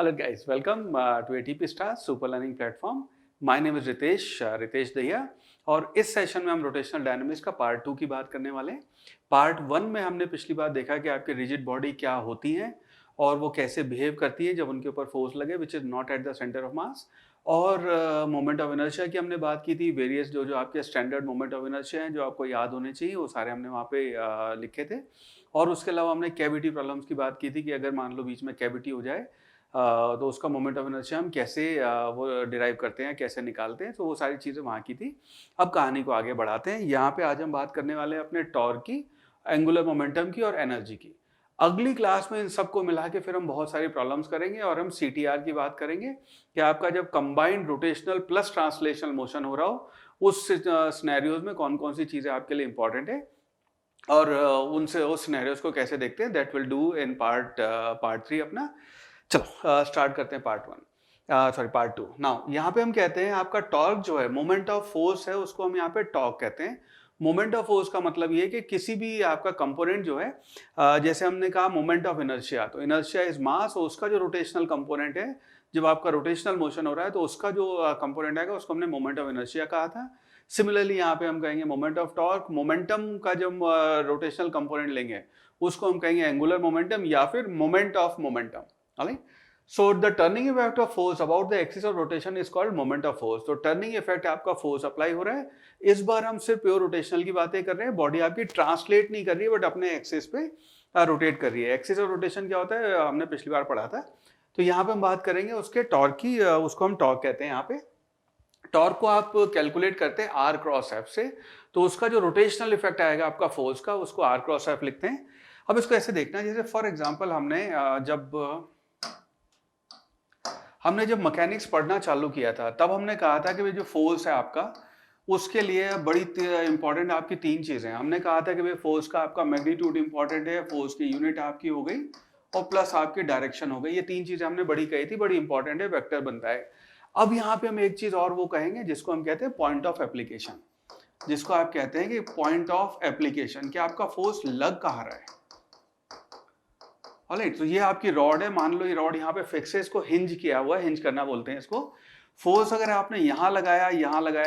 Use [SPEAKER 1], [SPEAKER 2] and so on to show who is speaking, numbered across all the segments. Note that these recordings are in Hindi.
[SPEAKER 1] Hello guys, welcome to ATP Star Super Learning Platform. My name is Ritesh Dahiya और इस सेशन में हम रोटेशनल डायनामिक्स का पार्ट 2 की बात करने वाले हैं। पार्ट 1 में हमने पिछली बार देखा कि आपकी रिजिड बॉडी क्या होती हैं और वो कैसे बिहेव करती है जब उनके ऊपर फोर्स लगे which is not at the centre of mass. और मोमेंट ऑफ इनर्शिया की हमने बात की थी। वेरियस जो जो आपके स्टैंडर्ड मोमेंट ऑफ इनर्शिया हैं जो आपको याद होने चाहिए वो सारे हमने वहाँ पे लिखे थे। और उसके अलावा हमने कैविटी प्रॉब्लम्स की बात की थी कि अगर मान लो बीच में कैविटी हो जाए तो उसका मोमेंट ऑफ इनर्शिया हम कैसे वो डिराइव करते हैं, कैसे निकालते हैं, तो वो सारी चीज़ें वहाँ की थी। अब कहानी को आगे बढ़ाते हैं। यहाँ पे आज हम बात करने वाले हैं अपने टॉर्क की, एंगुलर मोमेंटम की और एनर्जी की। अगली क्लास में इन सबको मिला के फिर हम बहुत सारी प्रॉब्लम्स करेंगे और हम सीटीआर की बात करेंगे कि आपका जब combined rotational plus translational motion हो रहा हो उस सिनेरियोज में कौन कौन सी चीज़ें आपके लिए इंपॉर्टेंट है और उनसे उस सिनेरियोज को कैसे देखते हैं। That will do in part 3 अपना। चलो स्टार्ट करते हैं पार्ट 2। नाउ यहाँ पे हम कहते हैं आपका टॉर्क जो है, मोमेंट ऑफ फोर्स है, उसको हम यहाँ पे टॉर्क कहते हैं। मोमेंट ऑफ फोर्स का मतलब ये है कि किसी भी आपका कंपोनेंट जो है, जैसे हमने कहा मोमेंट ऑफ इनर्शिया, तो इनर्शिया इज मास और उसका जो रोटेशनल कंपोनेंट है, जब आपका रोटेशनल मोशन हो रहा है तो उसका जो कंपोनेंट आएगा उसको हमने मोमेंट ऑफ इनर्शिया कहा था। सिमिलरली यहाँ पे हम कहेंगे मोमेंट ऑफ टॉर्क, मोमेंटम का जब रोटेशनल कंपोनेंट लेंगे उसको हम कहेंगे एंगुलर मोमेंटम या फिर moment of momentum. So the turning effect of force about the axis of rotation is called moment of force. तो turning effect आपका force अप्लाई हो रहा है। इस बार हम सिर्फ प्योर रोटेशनल की बातें कर रहे हैं। बॉडी आपकी ट्रांसलेट नहीं कर रही है बट अपने एक्सिस पे रोटेट कर रही है। एक्सिस ऑफ रोटेशन क्या होता है हमने पिछली बार पढ़ा था। तो यहाँ पे हम बात करेंगे उसके टॉर्क की, उसको हम टॉर्क कहते हैं। यहाँ पे टॉर्क को आप कैलकुलेट करते हैं आर क्रॉस एफ से, तो उसका जो रोटेशनल इफेक्ट आएगा आपका फोर्स का उसको आर क्रॉस एफ लिखते हैं। अब इसको ऐसे देखना है जैसे फॉर एग्जाम्पल हमने जब मैकेनिक्स पढ़ना चालू किया था तब हमने कहा था कि भाई जो फोर्स है आपका उसके लिए बड़ी इंपॉर्टेंट आपकी तीन चीजें। हमने कहा था कि भाई फोर्स का आपका मैग्नीट्यूड इंपॉर्टेंट है, फोर्स की यूनिट आपकी हो गई और प्लस आपकी डायरेक्शन हो गई। ये तीन चीजें हमने बड़ी कही थी, बड़ी इंपॉर्टेंट है, वेक्टर बनता है। अब यहाँ पे हम एक चीज और वो कहेंगे जिसको हम कहते हैं पॉइंट ऑफ एप्लीकेशन, जिसको आप कहते हैं कि पॉइंट ऑफ एप्लीकेशन, कि आपका फोर्स लग कहाँ रहा है। ऑलराइट, तो ये आपकी रॉड है, मान लो ये रॉड यहाँ पे फिक्स है, इसको हिंज किया हुआ है, हिंज करना बोलते हैं इसको। फोर्स अगर आपने यहाँ लगाया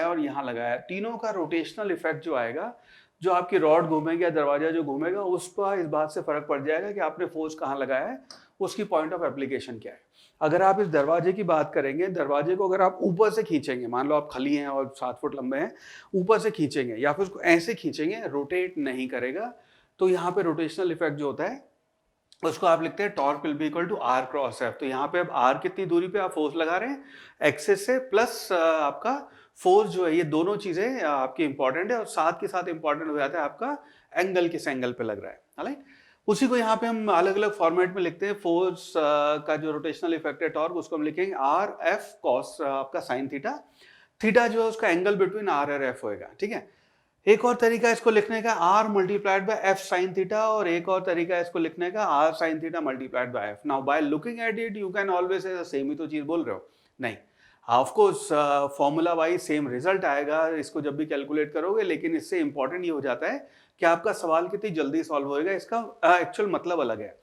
[SPEAKER 1] और यहाँ लगाया, तीनों का रोटेशनल इफेक्ट जो आएगा, जो आपकी रॉड घूमेगी या दरवाजा जो घूमेगा, उस पर इस बात से फर्क पड़ जाएगा कि आपने फोर्स कहाँ लगाया है, उसकी पॉइंट ऑफ एप्लीकेशन क्या है। अगर आप इस दरवाजे की बात करेंगे, दरवाजे को अगर आप ऊपर से खींचेंगे, मान लो आप खली हैं और 7 फुट लंबे हैं, ऊपर से खींचेंगे या फिर उसको ऐसे खींचेंगे, रोटेट नहीं करेगा, तो यहाँ पे रोटेशनल इफेक्ट जो होता है उसको आप लिखते हैं torque will be equal to R cross F. तो यहाँ पे अब आर कितनी दूरी पे आप फोर्स लगा रहे हैं एक्सिस से, प्लस आपका फोर्स जो है, ये दोनों चीजें आपकी इंपॉर्टेंट है और साथ के साथ इंपॉर्टेंट हो जाता है आपका एंगल किस एंगल पे लग रहा है। राइट, उसी को यहाँ पे हम अलग अलग फॉर्मेट में लिखते हैं। फोर्स का जो रोटेशनल इफेक्ट है टॉर्क, उसको हम लिखेंगे आर एफ कॉस आपका साइन थीटा। थीटा जो है उसका एंगल बिटवीन आर और एफ होएगा। ठीक है, एक और तरीका इसको लिखने का R multiplied by F sine theta, और एक और तरीका इसको लिखने का R sine theta multiplied by F. Now by looking at it you can always say same ही तो चीज बोल रहे हो, नहीं, of course formula wise same result आएगा इसको जब भी कैलकुलेट करोगे, लेकिन इससे इंपॉर्टेंट ये हो जाता है कि आपका सवाल कितनी जल्दी सॉल्व होएगा, इसका एक्चुअल मतलब अलग है।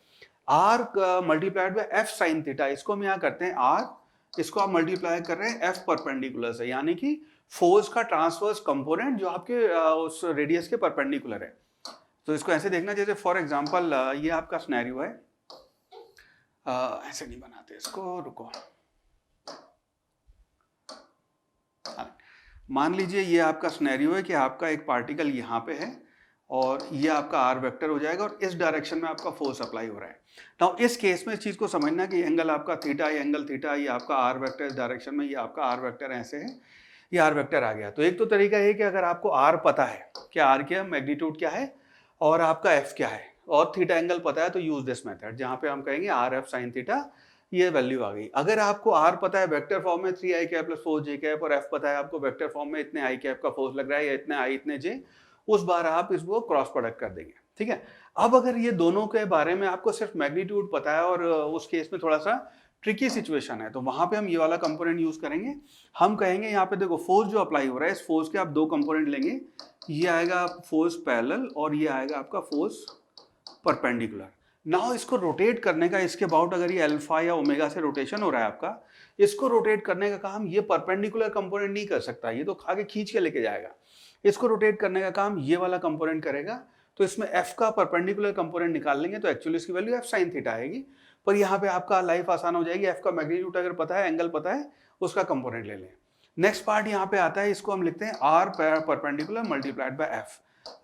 [SPEAKER 1] R multiplied by F sine theta, इसको हम यहाँ करते हैं आर, इसको आप मल्टीप्लाई कर रहे हैं एफ परपेंडिकुलर से, यानी कि फोर्स का ट्रांसवर्स कंपोनेंट जो आपके उस रेडियस के परपेंडिकुलर है। तो इसको ऐसे देखना जैसे फॉर एग्जांपल ये आपका सिनेरियो है, ऐसे नहीं बनाते इसको, रुको, मान लीजिए ये आपका सिनेरियो है कि आपका एक पार्टिकल यहाँ पे है और ये आपका आर वेक्टर हो जाएगा और इस डायरेक्शन में आपका फोर्स अप्लाई हो रहा है। तो इस केस में इस चीज को समझना कि एंगल आपका थीटा, ये एंगल थीटा, ये आपका आर वेक्टर इस डायरेक्शन में, ये आपका आर वेक्टर ऐसे है, ये आर वेक्टर आ गया। तो एक तो तरीका है कि अगर आपको आर पता है कि आर क्या मैग्नीट्यूड क्या है और आपका एफ क्या है और थीटा एंगल पता है, तो यूज दिस मेथड जहां पे हम कहेंगे आर एफ साइन थीटा, ये वैल्यू आ गई। अगर आपको आर पता है वेक्टर फॉर्म में 3 आई कैप प्लस 4 जे कैप, और एफ पता है आपको वेक्टर फॉर्म में इतने आई कैप का फोर्स लग रहा है या इतने आई इतने जे, उस बार आप इसको क्रॉस प्रोडक्ट कर देंगे। ठीक है, अब अगर ये दोनों के बारे में आपको सिर्फ मैग्नीट्यूड पता है और उस केस में थोड़ा सा ट्रिकी सिचुएशन है, तो वहां पे हम ये वाला कंपोनेंट यूज करेंगे। हम कहेंगे यहाँ पे देखो फोर्स जो अप्लाई हो रहा है, इस फोर्स के आप दो कंपोनेंट लेंगे, ये आएगा फोर्स पैरेलल और ये आएगा आपका फोर्स परपेंडिकुलर। नाउ इसको रोटेट करने का, इसके अबाउट अगर ये अल्फा या ओमेगा से रोटेशन हो रहा है आपका, इसको रोटेट करने का काम ये परपेंडिकुलर कंपोनेंट नहीं कर सकता, ये तो आगे खींच के लेके जाएगा। इसको रोटेट करने का काम ये वाला कंपोनेंट करेगा। तो इसमें f का परपेंडिकुलर कंपोनेंट निकाल लेंगे तो एक्चुअली इसकी वैल्यू f sin थीटा आएगी। पर यहाँ पे आपका लाइफ आसान हो जाएगी, f का मैग्नीट्यूड अगर पता है, एंगल पता है, उसका कंपोनेंट ले लें। नेक्स्ट पार्ट यहाँ पे आता है, इसको हम लिखते हैं r perpendicular multiplied by f।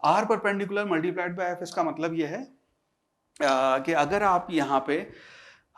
[SPEAKER 1] r perpendicular multiplied by f, इसका मतलब ये है कि अगर आप यहाँ पे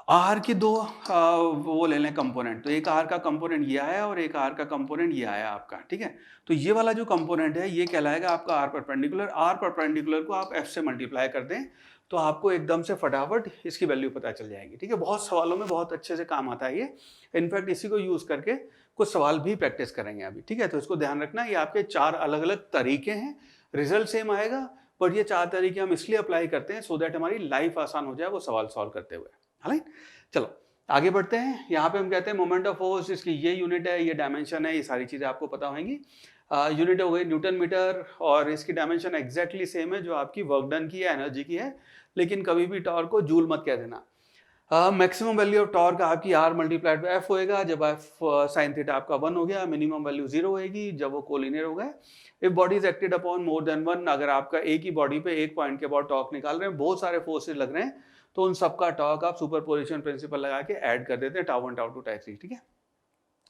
[SPEAKER 1] आर की दो वो ले लें कंपोनेंट, तो एक आर का कंपोनेंट ये आया और एक आर का कंपोनेंट ये आया आपका, ठीक है। तो ये वाला जो कंपोनेंट है ये कहलाएगा आपका आर परपेंडिकुलर। आर परपेंडिकुलर को आप एफ से मल्टीप्लाई कर दें तो आपको एकदम से फटाफट इसकी वैल्यू पता चल जाएगी, ठीक है। बहुत सवालों में बहुत अच्छे से काम आता है ये। इनफैक्ट इसी को यूज करके कुछ सवाल भी प्रैक्टिस करेंगे अभी, ठीक है। तो इसको ध्यान रखना, ये आपके 4 अलग अलग तरीके हैं, रिजल्ट सेम आएगा, पर ये 4 तरीके हम इसलिए अप्लाई करते हैं सो दैट हमारी लाइफ आसान हो जाए वो सवाल सॉल्व करते हुए। राइट, चलो आगे बढ़ते हैं। यहाँ पे हम कहते हैं मोमेंट ऑफ फोर्स, इसकी ये यूनिट है, ये डायमेंशन है, ये सारी चीज़ें आपको पता होंगी। यूनिट हो गई न्यूटन मीटर, और इसकी डायमेंशन एग्जैक्टली सेम है जो आपकी वर्क डन की है, एनर्जी की है, लेकिन कभी भी टॉर्क को जूल मत कह देना। मैक्सिमम वैल्यू ऑफ टॉर्क आपकी आर मल्टीप्लाइड बाय एफ होएगा जब एफ साइन थीटा आपका 1 हो गया। मिनिमम वैल्यू 0 होएगी जब वो कोलिनियर हो गए। If body is acted upon more than 1, अगर आपका एक ही बॉडी पे एक पॉइंट के बाद टॉर्क निकाल रहे हैं, बहुत सारे फोर्सेज लग रहे हैं, तो उन सबका टॉर्क आप सुपरपोजिशन प्रिंसिपल लगा के ऐड कर देते हैं, टाउ 1 टाउ 2 टाउ 3, ठीक है।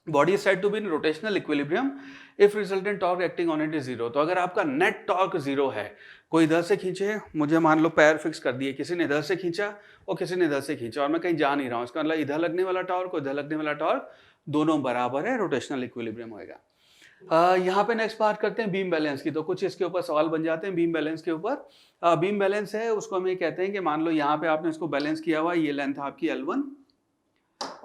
[SPEAKER 1] Body is said to be in rotational equilibrium if resultant torque acting on it is 0। तो अगर आपका नेट टॉर्क 0 है, कोई इधर से खींचे, मुझे मान लो पैर फिक्स कर दिए, किसी ने इधर से खींचा और किसी ने इधर से खींचा, और मैं कहीं जा नहीं रहा हूँ, इसका मतलब इधर लगने वाला टॉर्क और इधर लगने वाला टॉर्क दोनों बराबर है, रोटेशनल इक्विलिब्रियम होएगा। यहाँ पे नेक्स्ट बात करते हैं बीम बैलेंस की। तो कुछ इसके ऊपर सवाल बन जाते हैं बीम बैलेंस के ऊपर। बीम बैलेंस है, उसको हम ये कहते हैं कि मान लो यहाँ पे आपने इसको बैलेंस किया हुआ, ये लेंथ आपकी L1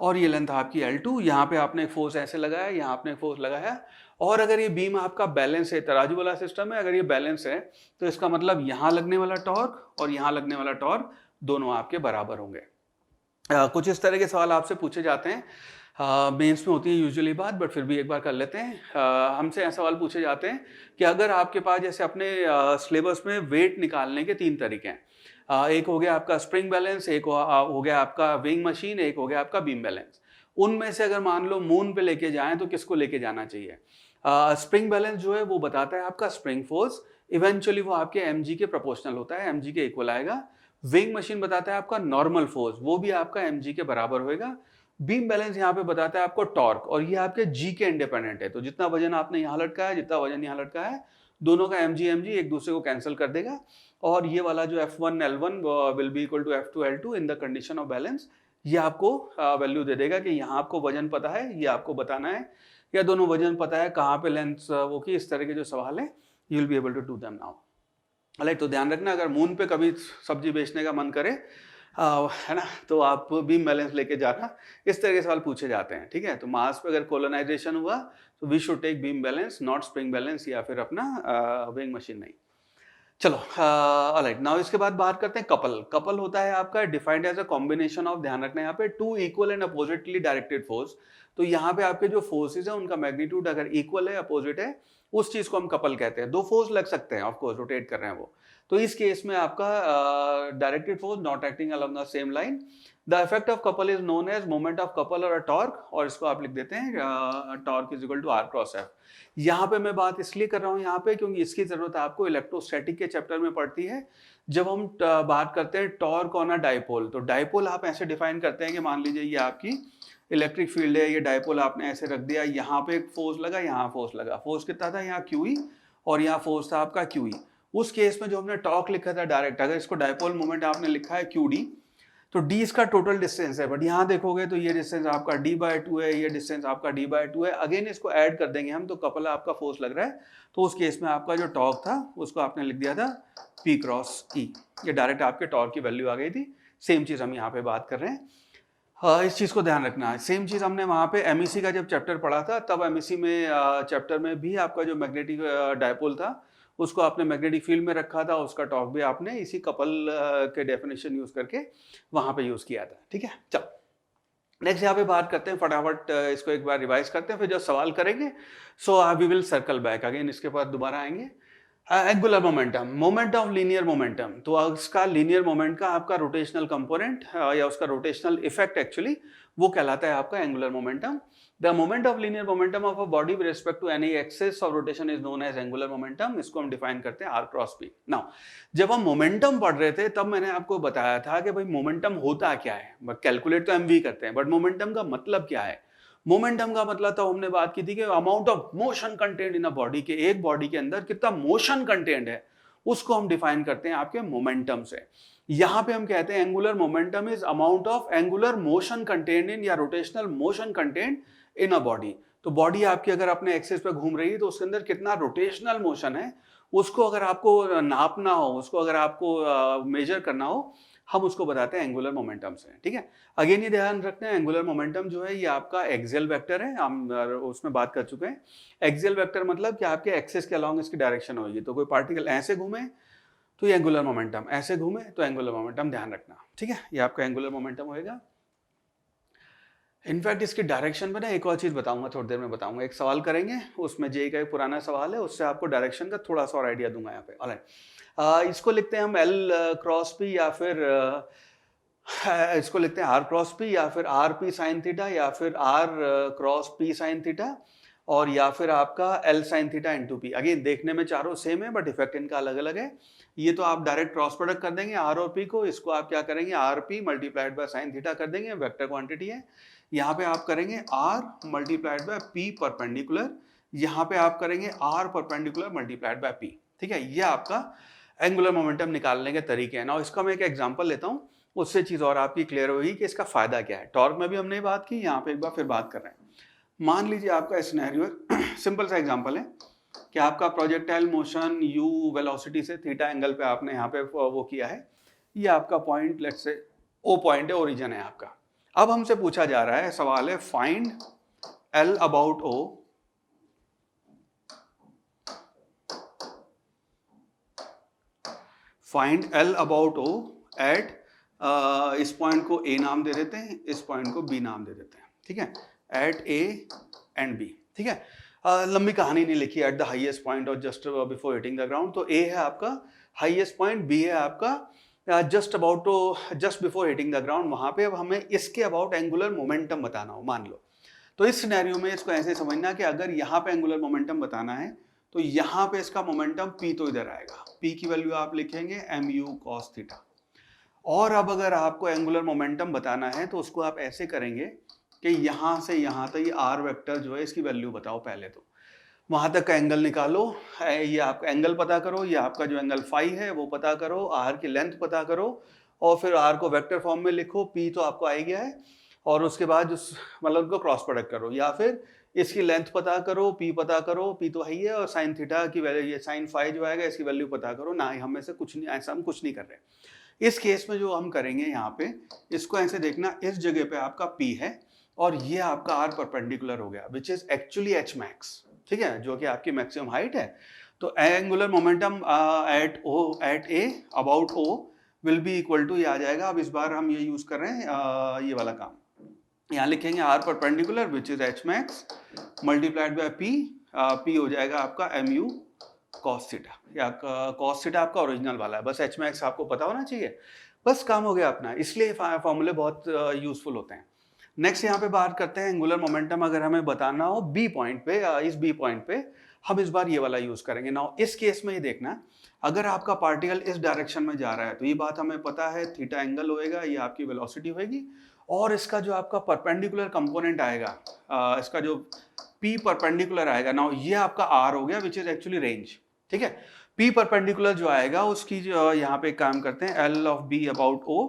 [SPEAKER 1] और ये लेंथ आपकी L2, यहाँ पे आपने एक फोर्स ऐसे लगाया, यहाँ आपने एक फोर्स लगाया, और अगर ये बीम आपका बैलेंस है, तराजू वाला सिस्टम है, अगर ये बैलेंस है तो इसका मतलब यहाँ लगने वाला टॉर्क और यहाँ लगने वाला टॉर्क दोनों आपके बराबर होंगे। कुछ इस तरह के सवाल आपसे पूछे जाते हैं, मेंस में होती है यूजुअली बात, बट फिर भी एक बार कर लेते हैं। हमसे ऐसे सवाल पूछे जाते हैं कि अगर आपके पास जैसे अपने सिलेबस में वेट निकालने के 3 तरीके हैं, एक हो गया आपका स्प्रिंग बैलेंस, एक हो गया आपका विंग मशीन, एक हो गया आपका बीम बैलेंस। उनमें से अगर मान लो मून पे लेके जाएं तो किसको लेके जाना चाहिए? स्प्रिंग बैलेंस जो है वो बताता है आपका स्प्रिंग फोर्स, इवेंचुअली वो आपके mg के प्रोपोर्शनल होता है, mg के इक्वल आएगा। विंग मशीन बताता है आपका नॉर्मल फोर्स, वो भी आपका mg के बराबर होएगा। बीम बैलेंस यहाँ पे बताता है आपको टॉर्क, और ये आपके जी के इंडिपेंडेंट है, तो जितना वजन आपने यहाँ लटका है, जितना वजन यहाँ लटका है, दोनों का mg एक दूसरे को कैंसिल कर देगा, और ये वाला जो F1 L1 will be equal to F2 L2 in the condition of balance. ये आपको वैल्यू दे देगा कि यहाँ आपको वजन पता है, ये आपको बताना है, या दोनों वजन पता है, कहाँ पे लेंथ वो की, इस तरह के जो सवाल है you will be able to do them now. Right, तो ध्यान रखना, अगर मून पे कभी सब्जी बेचने का मन करे है ना, तो आप बीम बैलेंस लेके जाना, इस तरह के सवाल पूछे जाते हैं, ठीक है। तो मार्स पे अगर कोलोनाइजेशन हुआ तो we should take beam balance, not spring balance या फिर अपना विंग मशीन नहीं। चलो ऑलराइट, नाउ इसके बाद बात करते हैं कपल। कपल होता है आपका defined as a combination of, ध्यान रखना यहाँ पे, 2 equal and oppositely directed force. तो यहाँ पे आपके जो फोर्सेज है उनका मैग्नीट्यूड अगर इक्वल है, अपोजिट है, उस चीज को हम कपल कहते हैं। 2 फोर्स लग सकते हैं, ऑफ कोर्स रोटेट कर रहे हैं वो, तो इस केस में आपका directed force not acting along the same line, the effect of couple is known as moment of couple और टॉर्क, और इसको आप लिख देते हैं torque is equal to R cross F। यहाँ पे मैं बात इसलिए कर रहा हूँ यहाँ पे क्योंकि इसकी जरूरत आपको इलेक्ट्रोस्टैटिक के चैप्टर में पड़ती है। जब हम बात करते हैं टॉर्क ऑन अ डाइपोल, तो डाइपोल आप ऐसे डिफाइन करते हैं कि मान लीजिए ये आपकी इलेक्ट्रिक फील्ड है, ये डाइपोल आपने ऐसे रख दिया, यहाँ पे एक फोर्स लगा, यहाँ फोर्स लगा, फोर्स कितना था यहाँ QE, और यहाँ फोर्स था आपका QE। उस केस में जो हमने टॉर्क लिखा था डायरेक्ट, अगर इसको डाइपोल मोमेंट आपने लिखा है QD, तो D इसका टोटल डिस्टेंस है, बट यहाँ देखोगे तो ये डिस्टेंस आपका D/2 है, ये डिस्टेंस आपका D/2 है। अगेन इसको ऐड कर देंगे हम, तो कपल आपका फोर्स लग रहा है, तो उस केस में आपका जो टॉर्क था उसको आपने लिख दिया था P क्रॉस E। ये डायरेक्ट आपके टॉर्क की वैल्यू आ गई थी। सेम चीज हम यहाँ पे बात कर रहे हैं, इस चीज को ध्यान रखना है। सेम चीज हमने वहाँ पे MEC का जब चैप्टर पढ़ा था, तब MEC में चैप्टर में भी आपका जो मैग्नेटिक डाइपोल था उसको आपने मैग्नेटिक फील्ड में रखा था, उसका टॉर्क भी आपने इसी कपल के डेफिनेशन यूज करके वहां पे यूज किया था, ठीक है। चलो नेक्स्ट यहाँ पे बात करते हैं, फटाफट इसको एक बार रिवाइज करते हैं, फिर जो सवाल करेंगे so we will circle back again, इसके बाद दोबारा आएंगे। Angular momentum, moment of linear momentum, तो उसका लीनियर मोमेंट का आपका रोटेशनल कंपोनेंट या उसका रोटेशनल इफेक्ट एक्चुअली वो कहलाता है आपका angular momentum. The moment of linear momentum of a body with respect to any axis of rotation is known as angular momentum. इसको हम डिफाइन करते हैं आर क्रॉस पी। नाउ जब हम मोमेंटम पढ़ रहे थे तब मैंने आपको बताया था कि भाई मोमेंटम होता क्या है, कैलकुलेट तो हम भी करते हैं, बट मोमेंटम का मतलब क्या है। मोमेंटम का मतलब तो हमने बात की थी कि amount of motion content in a body, के एक बॉडी के अंदर कितना मोशन कंटेंट है उसको हम डिफाइन करते हैं आपके मोमेंटम से। यहां पे हम कहते हैं angular momentum is amount of angular motion content in या rotational motion content in a body. तो बॉडी आपकी अगर अपने एक्सिस पे घूम रही है तो उसके अंदर कितना रोटेशनल मोशन है उसको अगर आपको नापना हो, उसको अगर आपको मेजर करना हो, हम उसको बताते हैं एंगुलर मोमेंटम से। ठीक है, अगेन ये ध्यान रखते हैं एंगुलर मोमेंटम जो है ये आपका एक्सियल वेक्टर है, हम उसमें बात कर चुके हैं। एक्सियल वेक्टर मतलब कि आपके एक्सिस के अलोंग इसकी डायरेक्शन होगी, तो कोई पार्टिकल ऐसे घूमे तो ये एंगुलर मोमेंटम, ऐसे घूमे तो एंगुलर मोमेंटम, ध्यान रखना। ठीक है, ये आपका एंगुलर मोमेंटम होएगा। इनफैक्ट इसकी डायरेक्शन में ना एक और चीज़ बताऊंगा, थोड़ी देर में बताऊंगा। एक सवाल करेंगे उसमें जेई का एक पुराना सवाल है, उससे आपको डायरेक्शन का थोड़ा सा और आइडिया दूंगा यहाँ पे। ऑलराइट, इसको लिखते हैं हम एल क्रॉस पी या फिर इसको लिखते हैं आर क्रॉस पी या फिर आर पी साइन थीटा या फिर R cross P sine theta और या फिर आपका L sine theta into P. Again देखने में चारों सेम है बट इफेक्ट इनका अलग अलग है। ये तो आप डायरेक्ट क्रॉस प्रोडक्ट कर देंगे आर और पी को, इसको आप क्या करेंगे R P multiplied by sine theta कर देंगे, वेक्टर क्वांटिटी है। यहाँ पे आप करेंगे R multiplied by P perpendicular, यहाँ पे आप करेंगे R perpendicular multiplied by P. ठीक है, ये आपका एंगुलर मोमेंटम निकालने के तरीके हैं ना। इसका मैं एक एग्जांपल लेता हूँ, उससे चीज और आपकी क्लियर होगी कि इसका फायदा क्या है। टॉर्क में भी हमने बात की, यहाँ पे एक बार फिर बात कर रहे हैं। मान लीजिए आपका सिनेरियो सिंपल सा एग्जांपल है कि आपका प्रोजेक्टाइल मोशन u वेलोसिटी से थीटा एंगल पे आपने यहाँ पे वो किया है। ये आपका point let's say O point है, ओरिजिन है आपका। अब हमसे पूछा जा रहा है, सवाल है find L about O find L about O at इस पॉइंट को A नाम दे देते हैं, इस पॉइंट को B नाम दे देते हैं। ठीक है, एट A एंड B। ठीक है, लंबी कहानी नहीं लिखी, एट द हाईएस्ट पॉइंट और just before hitting the ground. तो A है आपका हाईएस्ट पॉइंट, B है आपका just about to just before hitting the ground. वहां पे अब हमें इसके अबाउट एंगुलर मोमेंटम बताना हो, मान लो। तो इस सिनेरियो में इसको ऐसे समझना कि अगर यहाँ पे एंगुलर मोमेंटम बताना है तो यहाँ पे इसका मोमेंटम P तो इधर आएगा, P की वैल्यू आप लिखेंगे mu cos थीटा। और अब अगर आपको एंगुलर मोमेंटम बताना है तो उसको आप ऐसे करेंगे कि यहाँ से यहाँ तक ये आर वेक्टर जो है इसकी वैल्यू बताओ पहले, तो वहां तक का एंगल निकालो, ये आपका एंगल पता करो, ये आपका जो एंगल फाई है वो पता करो, आर की लेंथ पता करो और फिर आर को वेक्टर फॉर्म में लिखो, पी तो आपको आ ही गया है। और उसके बाद उस मतलब उनको क्रॉस प्रोडक्ट करो या फिर इसकी लेंथ पता करो, पी पता करो, पी तो है ही है, और साइन थीटा की वैल्यू, ये साइन फाई जो आएगा इसकी वैल्यू पता करो ना। हम में से कुछ नहीं, ऐसा हम कुछ नहीं कर रहे। इस केस में जो हम करेंगे यहाँ पे, इसको ऐसे देखना, इस जगह पे आपका P है और ये आपका R परपेंडिकुलर हो गया which is actually H max. ठीक है, जो कि आपकी मैक्सिमम हाइट है। तो angular momentum at A about O will be equal to, ये आ जाएगा। अब इस बार हम ये यूज कर रहे हैं ये वाला काम, यहाँ लिखेंगे R perpendicular which is H max multiplied by P, P हो जाएगा आपका mu cos थीटा, या cos थीटा आपका ओरिजिनल वाला है, बस H मैक्स आपको पता होना चाहिए, बस काम हो गया अपना। इसलिए फॉर्मूले बहुत यूजफुल होते हैं। नेक्स्ट यहाँ पे बात करते हैं एंगुलर मोमेंटम अगर हमें बताना हो बी पॉइंट पे, इस बी पॉइंट पे हम इस बार ये वाला यूज करेंगे। नाउ इस केस में ये देखना, अगर आपका पार्टिकल इस डायरेक्शन में जा रहा है तो ये बात हमें पता है, थीटा एंगल होएगा, ये आपकी वेलोसिटी होएगी और इसका जो आपका परपेंडिकुलर कंपोनेंट आएगा, इसका जो P परपेंडिकुलर आएगा, नाउ ये आपका R हो गया विच इज एक्चुअली रेंज। ठीक है, P परपेंडिकुलर जो आएगा उसकी जो यहाँ पे काम करते हैं L of B about O,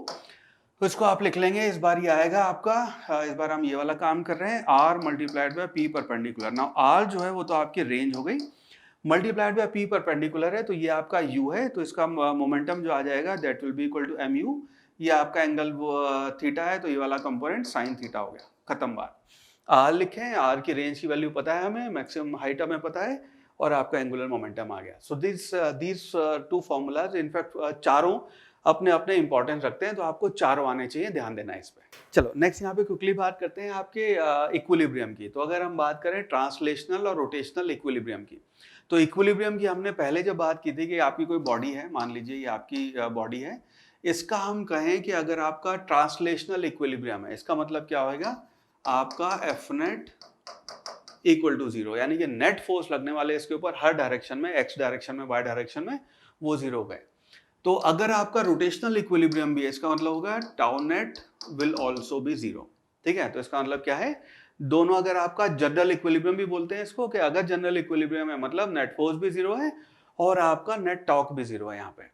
[SPEAKER 1] तो इसको आप लिख लेंगे। इस बार ये आएगा आपका, इस बार हम ये वाला काम कर रहे हैं, R multiplied by P perpendicular. Now R जो है वो तो आपकी रेंज हो गई, मल्टीप्लाइड बाय P परपेंडिकुलर है तो ये आपका U है, तो इसका मोमेंटम जो आ जाएगा that will be equal to mu। ये आपका एंगल थीटा है तो ये वाला कंपोनेंट साइन थीटा हो गया, खत्म बात। R लिखें, R की रेंज की वैल्यू पता है हमें, मैक्सिमम हाइट हमें पता है और आपका एंगुलर मोमेंटम आ गया। So these two formulas in fact चारों अपने अपने इंपॉर्टेंस रखते हैं, तो आपको चारों आने चाहिए, ध्यान देना इस पे। चलो नेक्स्ट यहाँ पे क्विकली बात करते हैं आपके इक्विलिब्रियम की। तो अगर हम बात करें ट्रांसलेशनल और रोटेशनल इक्विलिब्रियम की, तो इक्विलिब्रियम की हमने पहले जब बात की थी कि आपकी कोई बॉडी है, मान लीजिए ये आपकी बॉडी है, इसका हम कहें कि अगर आपका ट्रांसलेशनल इक्विलिब्रियम है, इसका मतलब क्या होगा, आपका F net equal to zero, यानी कि नेट फोर्स लगने वाले इसके ऊपर हर डायरेक्शन में, एक्स डायरेक्शन में, वाई डायरेक्शन में, वो जीरो गए। तो अगर आपका रोटेशनल इक्विलिब्रियम भी है, इसका मतलब होगा tau net will also be zero. ठीक है, तो इसका मतलब क्या है, दोनों, अगर आपका जनरल इक्विलिब्रियम भी बोलते हैं इसको, कि अगर जनरल इक्विलिब्रियम है मतलब नेट फोर्स भी जीरो है और आपका नेट टॉर्क भी जीरो है। यहाँ पे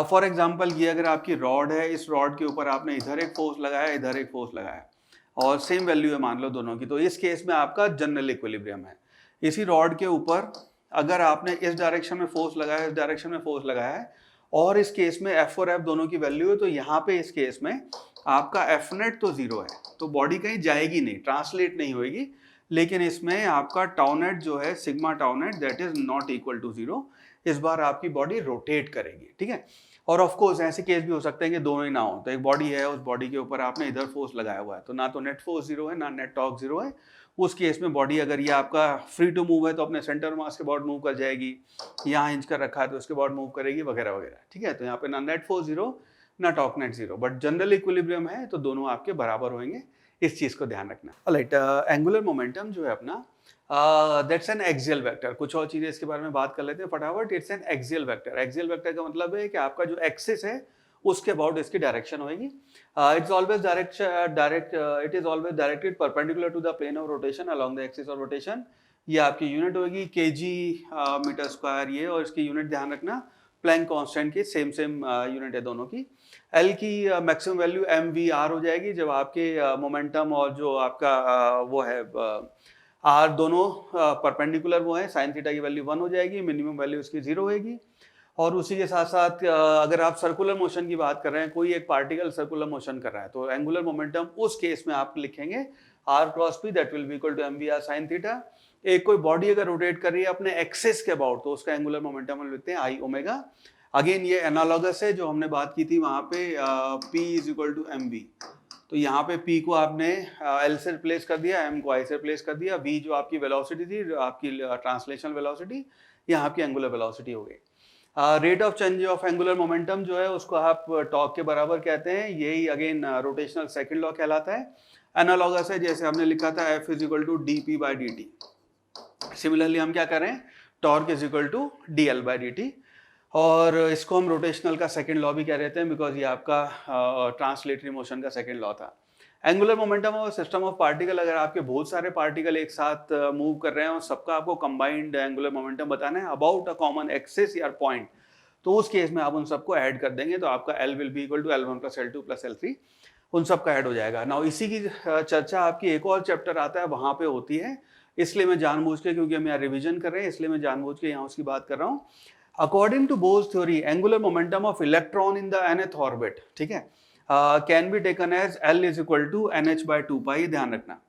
[SPEAKER 1] फॉर एग्जांपल ये अगर आपकी रॉड है, इस रॉड के ऊपर आपने इधर एक फोर्स लगाया, इधर एक फोर्स लगाया और सेम वैल्यू है मान लो दोनों की, तो इस केस में आपका जनरल इक्विलिब्रियम है। इसी रॉड के ऊपर अगर आपने इस डायरेक्शन में फोर्स लगाया, इस डायरेक्शन में फोर्स लगाया है और इस केस में एफ और एफ दोनों की वैल्यू है, तो यहाँ पे इस केस में आपका एफ नेट तो जीरो है, तो बॉडी कहीं जाएगी नहीं, ट्रांसलेट नहीं होगी, लेकिन इसमें आपका टाउ नेट जो है, sigma tau net, that is not equal to zero. इस बार आपकी बॉडी रोटेट करेगी। ठीक है, और ऑफ कोर्स ऐसे केस भी हो सकते हैं कि दोनों ही ना हो, तो एक बॉडी है, उस बॉडी के ऊपर आपने इधर फोर्स लगाया हुआ है, तो ना तो नेट फोर्स जीरो है, ना नेट टॉर्क जीरो है। उस केस में बॉडी अगर ये आपका फ्री टू मूव है तो अपने सेंटर मास के अबाउट मूव कर जाएगी, यहाँ इंच कर रखा है तो उसके अबाउट मूव करेगी वगैरह वगैरह। ठीक है, तो यहाँ पे ना नेट फोर्स जीरो ना torque net zero, but general equilibrium है तो दोनों आपके बराबर होंगे, इस चीज को ध्यान रखना। ऑलराइट, एंगुलर मोमेंटम जो है अपना, दैट्स एन एक्सियल वेक्टर। कुछ और चीजें इसके बारे में बात कर लेते हैं फटाफट। It's an axial vector. Axial vector का मतलब है कि आपका जो एक्सिस है उसके अबाउट इसकी डायरेक्शन होगी। It's always it is always directed perpendicular to the plane of rotation along the axis of rotation. ये आपकी यूनिट होगी केजी मीटर स्क्वायर ये, और इसकी यूनिट ध्यान रखना प्लैंक कांस्टेंट की सेम यूनिट है दोनों की। एल की maximum value M V R हो जाएगी जब आपके मोमेंटम और जो आपका वो है आर दोनों परपेंडिकुलर वो है, साइन थीटा की वैल्यू 1 हो जाएगी, मिनिमम वैल्यू उसकी 0 होगी। और उसी के साथ साथ अगर आप सर्कुलर मोशन की बात कर रहे हैं, कोई एक पार्टिकल सर्कुलर मोशन कर रहा है, तो एंगुलर मोमेंटम उस केस में आप लिखेंगे R cross P, that will be equal to M V R sine theta. एक कोई बॉडी अगर रोटेट कर रही है अपने एक्सिस के अबाउट, तो उसका एंगुलर मोमेंटम हम लिखते हैं आई ओमेगा। अगेन ये एनालॉगस है जो हमने बात की थी वहां पे, P is equal to M V. तो यहाँ पे P को आपने L से रिप्लेस कर दिया, M को I से रिप्लेस कर दिया, V जो आपकी वेलोसिटी थी, आपकी ट्रांसलेशनल वेलोसिटी, यहाँ आपकी एंगुलर वेलोसिटी हो गई। Rate of change of angular momentum जो है उसको आप टॉर्क के बराबर कहते हैं, यही अगेन रोटेशनल सेकंड लॉ कहलाता है। एनालॉगस है, जैसे हमने लिखा था F is equal to D P by D T. Similarly हम क्या कर रहे हैं, torque is equal to D L by D T, और इसको हम रोटेशनल का सेकंड लॉ भी कह रहे थे बिकॉज ये आपका ट्रांसलेटरी मोशन का सेकंड लॉ था। एंगुलर मोमेंटम और सिस्टम ऑफ पार्टिकल, अगर आपके बहुत सारे पार्टिकल एक साथ मूव कर रहे हैं और सबका आपको कंबाइंड एंगुलर मोमेंटम बताना है अबाउट अ कॉमन एक्सिस या पॉइंट, तो उस केस में आप उन सबको ऐड कर देंगे, तो आपका L will be equal to L1 plus L2 plus L3, उन सब का ऐड हो जाएगा। नाउ इसी की चर्चा आपकी एक और चैप्टर आता है वहां पे होती है, इसलिए मैं जानबूझ के, क्योंकि हम यहाँ रिविजन कर रहे हैं इसलिए मैं जानबूझ के यहाँ उसकी बात कर रहा हूँ। According to Bohr's theory, angular momentum of electron in the nth orbit, ठीक है, can be taken as L is equal to NH by 2 ध्यान रखना।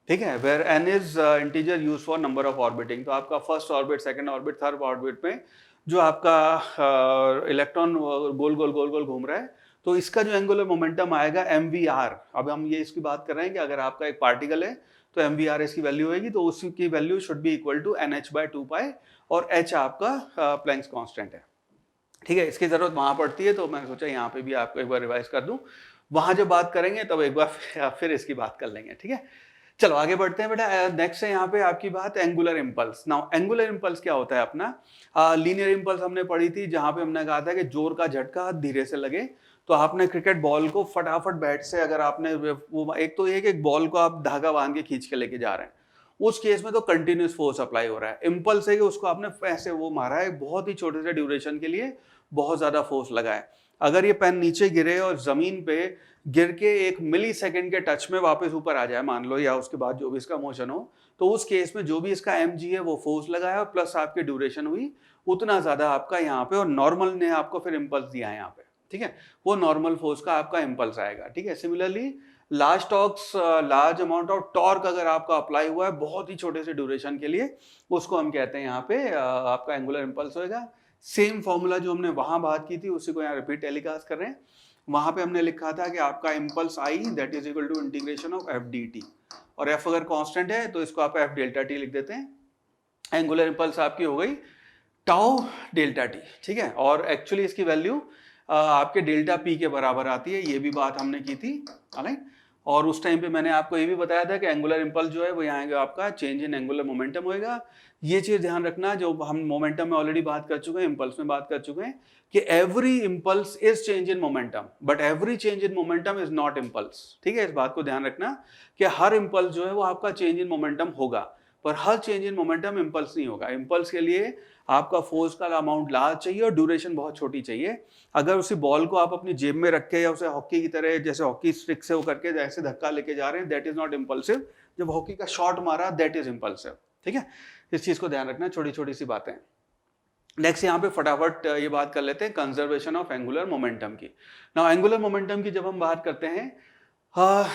[SPEAKER 1] ठीक है, where n is integer use for number of orbiting. तो आपका first orbit, second orbit, third orbit में जो आपका इलेक्ट्रॉन गोल गोल गोल गोल घूम रहा है, तो इसका जो एंगुलर मोमेंटम आएगा mvr। अब हम ये इसकी बात कर रहे हैं कि अगर आपका एक पार्टिकल है तो mvr इसकी वैल्यू होगी, तो उसकी value should be equal to NH by 2 और h आपका प्लैंक्स कांस्टेंट है। ठीक है, इसकी जरूरत वहां पड़ती है, तो मैंने सोचा यहाँ पे भी आपको एक बार रिवाइज कर दूं, वहां जब बात करेंगे तब एक बार फिर इसकी बात कर लेंगे। ठीक है, चलो आगे बढ़ते हैं बेटा। नेक्स्ट है यहाँ पे आपकी बात angular impulse. Now angular impulse क्या होता है अपना, लीनियर इम्पल्स हमने पढ़ी थी जहां पे हमने कहा था कि जोर का झटका धीरे से लगे, तो आपने क्रिकेट बॉल को फटाफट बैट से, अगर आपने वो एक तो एक बॉल को आप धागा बांध के खींच के लेके जा रहे हैं, उस केस में तो कंटिन्यूस फोर्स अप्लाई हो रहा है। इम्पल्स है कि उसको आपने ऐसे वो मारा है, बहुत ही छोटे से ड्यूरेशन के लिए बहुत ज्यादा फोर्स लगा है। अगर ये पेन नीचे गिरे और जमीन पे गिर के 1 मिली सेकेंड के टच में वापस ऊपर आ जाए मान लो, या उसके बाद जो भी इसका मोशन हो, तो उस केस में जो भी इसका mg है वो फोर्स लगाया और प्लस आपकी ड्यूरेशन हुई उतना ज्यादा आपका यहाँ पे, और नॉर्मल ने आपको फिर इम्पल्स दिया है यहाँ पे। ठीक है, वो नॉर्मल फोर्स का आपका इम्पल्स आएगा। ठीक है, similarly large amount of torque अगर आपका अप्लाई हुआ है बहुत ही छोटे से ड्यूरेशन के लिए, उसको हम कहते हैं यहाँ पे आपका एंगुलर इम्पल्स होएगा। सेम फॉर्मूला जो हमने वहां बात की थी उसी को यहाँ रिपीट टेलीकास्ट कर रहे हैं। वहां पे हमने लिखा था कि आपका impulse I that is equal to integration of F D T, और एफ अगर कांस्टेंट है तो इसको आप एफ डेल्टा टी लिख देते हैं। एंगुलर इम्पल्स आपकी हो गई टाउ डेल्टा टी, ठीक है, और एक्चुअली इसकी वैल्यू आपके डेल्टा पी के बराबर आती है, ये भी बात हमने की थी, ऑलराइट। और उस टाइम पे मैंने आपको ये भी बताया था कि एंगुलर इंपल्स जो है वो यहाँ आपका चेंज इन एंगुलर मोमेंटम होएगा। ये चीज ध्यान रखना, जो हम मोमेंटम में ऑलरेडी बात कर चुके हैं, इंपल्स में बात कर चुके हैं कि every impulse is change in momentum but every change in momentum is not impulse, ठीक है। इस बात को ध्यान रखना कि हर इंपल्स जो है वो आपका चेंज इन मोमेंटम होगा, पर हर चेंज इन मोमेंटम इंपल्स नहीं होगा। इंपल्स के लिए आपका फोर्स का अमाउंट लार्ज चाहिए और ड्यूरेशन बहुत छोटी चाहिए। अगर उसी बॉल को आप अपनी जेब में रख के या उसे हॉकी की तरह जैसे हॉकी स्टिक से वो करके जैसे धक्का लेके जा रहे हैं, दैट इज नॉट इंपल्सिव। जब हॉकी का शॉट मारा, दैट इज इंपल्सिव, ठीक है। इस चीज को ध्यान रखना, छोटी छोटी सी बातें। नेक्स्ट यहाँ पे फटाफट ये बात कर लेते हैं कंजर्वेशन ऑफ एंगुलर मोमेंटम की। नाउ एंगुलर मोमेंटम की जब हम बात करते हैं,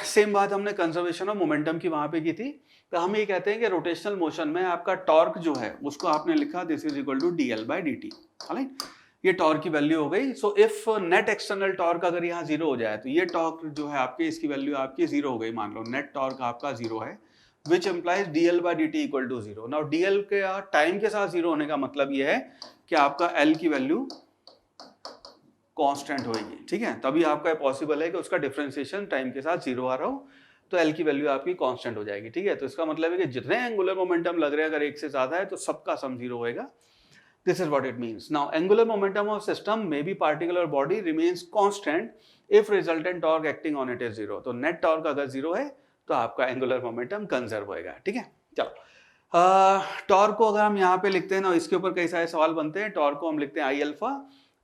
[SPEAKER 1] सेम बात हमने कंजर्वेशन ऑफ मोमेंटम की वहां पे की थी। तो हम ये कहते हैं कि रोटेशनल मोशन में आपका टॉर्क जो है उसको आपने लिखा this is equal to D L by D T, right. ये टॉर्क की वैल्यू हो गई। So if net external torque अगर यहाँ जीरो हो जाए तो ये टॉर्क जो है आपके, इसकी वैल्यू आपकी जीरो हो गई। मान लो नेट टॉर्क आपका जीरो है, which implies D L by D T equal to zero. Now D L के टाइम के साथ जीरो होने का मतलब ये है कि आपका एल की वैल्यू कांस्टेंट होगी, ठीक है। तभी आपका पॉसिबल है कि उसका डिफरेंशिएशन टाइम के साथ जीरो आ रहा हो, तो एल की वैल्यू आपकी कांस्टेंट हो जाएगी, ठीक है। तो इसका मतलब है कि जितने एंगुलर मोमेंटम लग रहे हैं अगर एक से ज्यादा है तो सबका सम जीरो होएगा। This is what it means. Now angular momentum of system may be particular body remains constant if resultant torque acting on it is zero. तो नेट टॉर्क अगर जीरो है तो आपका एंगुलर मोमेंटम कंजर्व होएगा, ठीक है। चलो, टॉर्क को अगर हम यहाँ पे लिखते हैं ना, इसके ऊपर कई सारे सवाल बनते हैं। टॉर्क को हम लिखते हैं आई अल्फा,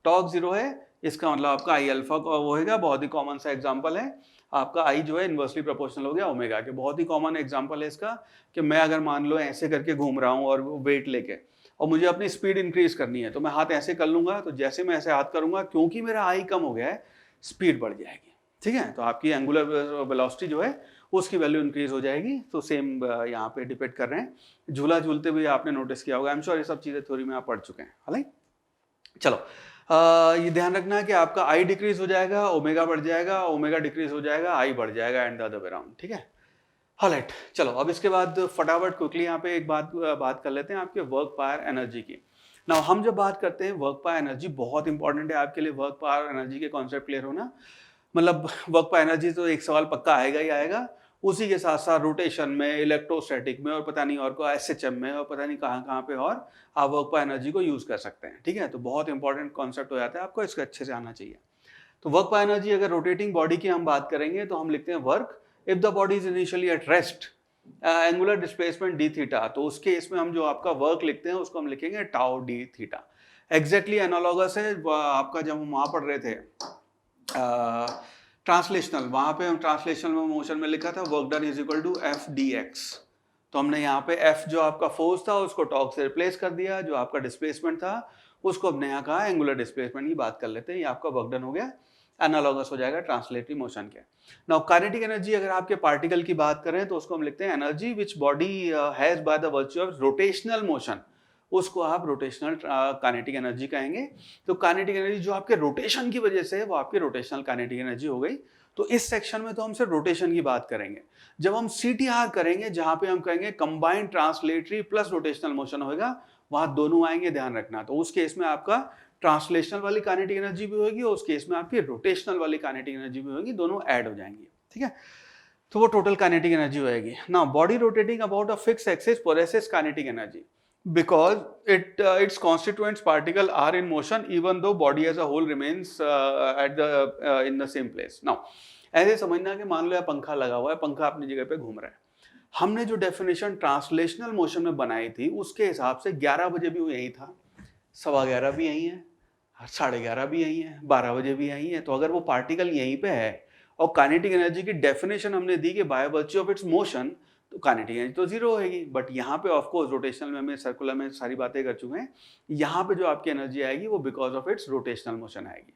[SPEAKER 1] टॉर्क जीरो है, इसका मतलब आपका आई अल्फा वो होगा। बहुत ही कॉमन सा एग्जांपल है आपका, आई जो है इनवर्सली प्रोपोर्शनल हो गया ओमेगा के। बहुत ही कॉमन एग्जांपल है इसका कि मैं अगर मान लो ऐसे करके घूम रहा हूँ और वेट लेके, और मुझे अपनी स्पीड इंक्रीज करनी है, तो मैं हाथ ऐसे कर लूंगा, तो जैसे मैं ऐसे हाथ करूंगा, क्योंकि मेरा आई कम हो गया है, स्पीड बढ़ जाएगी, ठीक है। तो आपकी एंगुलर वेलोसिटी जो है उसकी वैल्यू इंक्रीज हो जाएगी। तो सेम यहाँ पे डिपेंड कर रहे हैं। झूला झूलते हुए आपने नोटिस किया होगा, आई एम श्योर ये सब चीजें थ्योरी में आप पढ़ चुके हैं, हालांकि। चलो, ये ध्यान रखना है कि आपका आई डिक्रीज हो जाएगा, ओमेगा बढ़ जाएगा, ओमेगा डिक्रीज हो जाएगा, आई बढ़ जाएगा, and the other way around, ठीक है। हालाइट, चलो अब इसके बाद फटाफट क्विकली यहाँ पे एक बात कर लेते हैं आपके वर्क पावर एनर्जी की। नाउ हम जब बात करते हैं वर्क पावर एनर्जी, बहुत इंपॉर्टेंट है आपके लिए वर्क पावर एनर्जी के कॉन्सेप्ट क्लियर होना। मतलब वर्क पावर एनर्जी तो एक सवाल पक्का आएगा ही आएगा। उसी के साथ साथ रोटेशन में, इलेक्ट्रोस्टैटिक में, और पता नहीं और को एसएचएम में, और पता नहीं कहाँ कहाँ पे और आप वर्क पावर एनर्जी को यूज कर सकते हैं, ठीक है। तो बहुत इंपॉर्टेंट कॉन्सेप्ट हो जाता है, आपको इसको अच्छे से आना चाहिए। तो वर्क पावर एनर्जी, अगर रोटेटिंग बॉडी की हम बात करेंगे तो हम लिखते हैं work if the body is initially at rest angular displacement D theta. तो उसके इसमें हम जो आपका वर्क लिखते हैं उसको हम लिखेंगे tau D theta. Exactly analogous है आपका, जब हम वहां पढ़ रहे थे ट्रांसलेशनल, वहां पे हम ट्रांसलेशनल मोशन में लिखा था work done is equal to F D X. तो हमने यहाँ पे एफ जो आपका फोर्स था उसको टॉर्क से रिप्लेस कर दिया, जो आपका डिस्प्लेसमेंट था उसको हमने यहाँ कहा एंगुलर डिस्प्लेसमेंट की बात कर लेते हैं। ये आपका वर्क डन हो गया, एनालॉगस हो जाएगा ट्रांसलेटरी मोशन के। नाउ काइनेटिक एनर्जी, अगर आपके पार्टिकल की बात करें तो उसको हम लिखते हैं energy which body has by the virtue of rotational motion, उसको आप रोटेशनल काइनेटिक एनर्जी कहेंगे। तो काइनेटिक एनर्जी जो आपके रोटेशन की वजह से है वो आपकी रोटेशनल काइनेटिक एनर्जी हो गई। तो इस सेक्शन में तो हम सिर्फ रोटेशन की बात करेंगे। जब हम सीटीआर करेंगे, जहां पे हम कहेंगे combined translatory plus rotational motion होगा, वहां दोनों आएंगे, ध्यान रखना। तो उस केस में आपका ट्रांसलेशनल वाली काइनेटिक एनर्जी भी होगी और उस केस में आपकी रोटेशनल वाली काइनेटिक एनर्जी भी होगी, दोनों ऐड हो जाएंगी, ठीक है। तो वो टोटल काइनेटिक एनर्जी होगी। Now body rotating about a fixed axis possesses kinetic energy because its constituents particle are in motion even though body as a whole remains at the in the same place. Now ऐसे समझना कि मान लो यार पंखा लगा हुआ है, पंखा अपनी जगह पे घूम रहा है। हमने जो डेफिनेशन ट्रांसलेशनल मोशन में बनाई थी उसके हिसाब से 11 बजे भी यही था, 11:15 भी यही है, 11:30 भी यही है, 12 बजे भी यही है। तो अगर वो पार्टिकल यहीं पे है और काइनेटिक एनर्जी की डेफिनेशन हमने दी कि by virtue of its motion, तो काइनेटिक एनर्जी तो जीरो होगी। बट यहाँ पे ऑफ कोर्स रोटेशनल में हमें सर्कुलर में सारी बातें कर चुके हैं, यहाँ पे जो आपकी एनर्जी आएगी वो because of its rotational motion आएगी।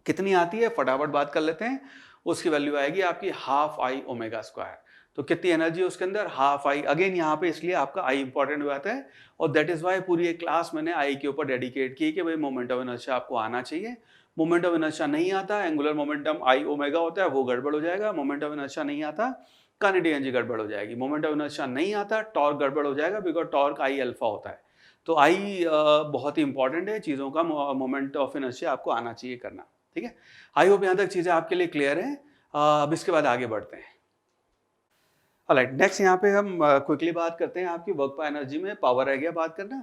[SPEAKER 1] कितनी आती है फटाफट बात कर लेते हैं। उसकी वैल्यू आएगी आपकी हाफ आई ओमेगा स्क्वायर। तो कितनी एनर्जी है उसके अंदर, हाफ आई। अगेन यहाँ पे इसलिए आपका आई इंपॉर्टेंट हो जाता है, और दैट इज वाई पूरी एक क्लास मैंने आई के ऊपर डेडिकेट की कि भाई मोमेंट ऑफ इनर्शिया आपको आना चाहिए। मोमेंट ऑफ इनर्शिया नहीं आता, एंगुलर मोमेंटम आई ओमेगा होता है, वो गड़बड़ हो जाएगा। मोमेंट ऑफ इनर्शिया नहीं आता, काइनेटिक एनर्जी गड़बड़ हो जाएगी। मोमेंट ऑफ इनर्शिया नहीं आता, टॉर्क गड़बड़ हो जाएगा, बिकॉज टॉर्क आई अल्फा होता है। तो आई बहुत ही इंपॉर्टेंट है, चीज़ों का मोमेंट ऑफ इनर्शिया आपको आना चाहिए करना, ठीक है। आई होप यहाँ तक चीज़ें आपके लिए क्लियर हैं। अब इसके बाद आगे बढ़ते हैं। ऑलराइट, नेक्स्ट यहाँ पे हम क्विकली बात करते हैं आपकी वर्क पर एनर्जी में पावर रह गया बात करना।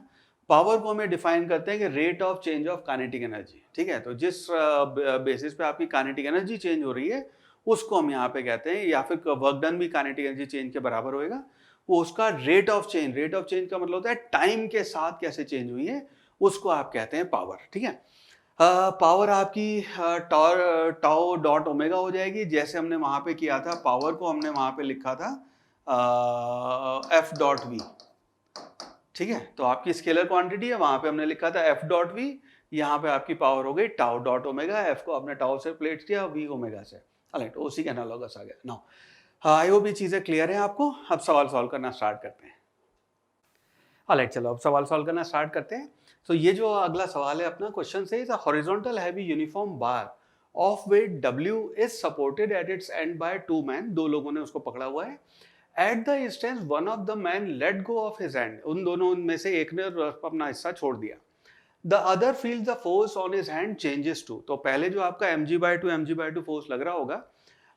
[SPEAKER 1] पावर को हमें डिफाइन करते हैं कि rate of change of kinetic energy, ठीक है। तो जिस बेसिस पे आपकी काइनेटिक एनर्जी चेंज हो रही है उसको हम यहाँ पे कहते हैं, या फिर वर्क डन भी काइनेटिक एनर्जी चेंज के बराबर होएगा, वो उसका rate of change. Rate of change का मतलब होता है टाइम के साथ कैसे चेंज हुई है, उसको आप कहते हैं पावर, ठीक है। पावर आपकी टाउ डॉट ओमेगा हो जाएगी, जैसे हमने वहां पे किया था, पावर को हमने वहां पे लिखा था एफ डॉट वी, ठीक है। तो आपकी स्केलर क्वांटिटी है, वहां पे हमने लिखा था एफ डॉट वी, यहाँ पे आपकी पावर हो गई टाउ डॉट ओमेगा, एफ को आपने टाउ से प्लेट किया, वी ओमेगा से, ऑलराइट, उसी के एनालॉगस आ गया। नाउ आई होप ये चीजें क्लियर है आपको। अब सवाल सॉल्व करना स्टार्ट करते हैं। ऑलराइट, चलो अब सवाल सॉल्व करना स्टार्ट करते हैं। तो ये जो अगला सवाल है अपना क्वेश्चन से, horizontal heavy uniform bar of weight W is supported at its end by two man, दो लोगों ने उसको पकड़ा हुआ है। At the instance one of the man let go of his hand, उन दोनों में से एक ने अपना हिस्सा छोड़ दिया। The other feels the force on his hand changes to, तो पहले जो आपका mg/2 फोर्स लग रहा होगा,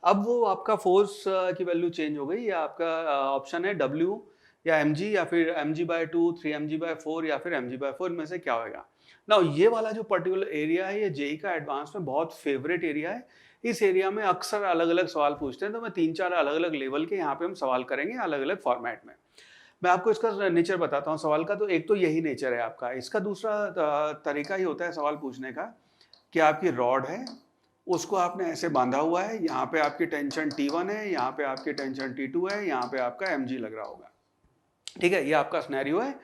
[SPEAKER 1] अब वो आपका फोर्स की वैल्यू चेंज हो गई, या आपका ऑप्शन है W या mg, या फिर mg/2, 3mg/4 या फिर mg/4 में से क्या होगा। ना ये वाला जो पर्टिकुलर एरिया है, ये जेई का एडवांस में बहुत फेवरेट एरिया है। इस एरिया में अक्सर अलग अलग सवाल पूछते हैं, तो मैं 3-4 अलग अलग लेवल के यहाँ पे हम सवाल करेंगे अलग अलग फॉर्मेट में। मैं आपको इसका नेचर बताता हूँ सवाल का। तो एक तो यही नेचर है आपका, इसका दूसरा तरीका ही होता है सवाल पूछने का कि आपकी रॉड है, उसको आपने ऐसे बांधा हुआ है, यहाँ पे आपकी टेंशन T1 है, यहाँ पे आपकी टेंशन T2 है, यहाँ पे आपका mg लग रहा होगा, ठीक है। ये आपका सिनेरियो है।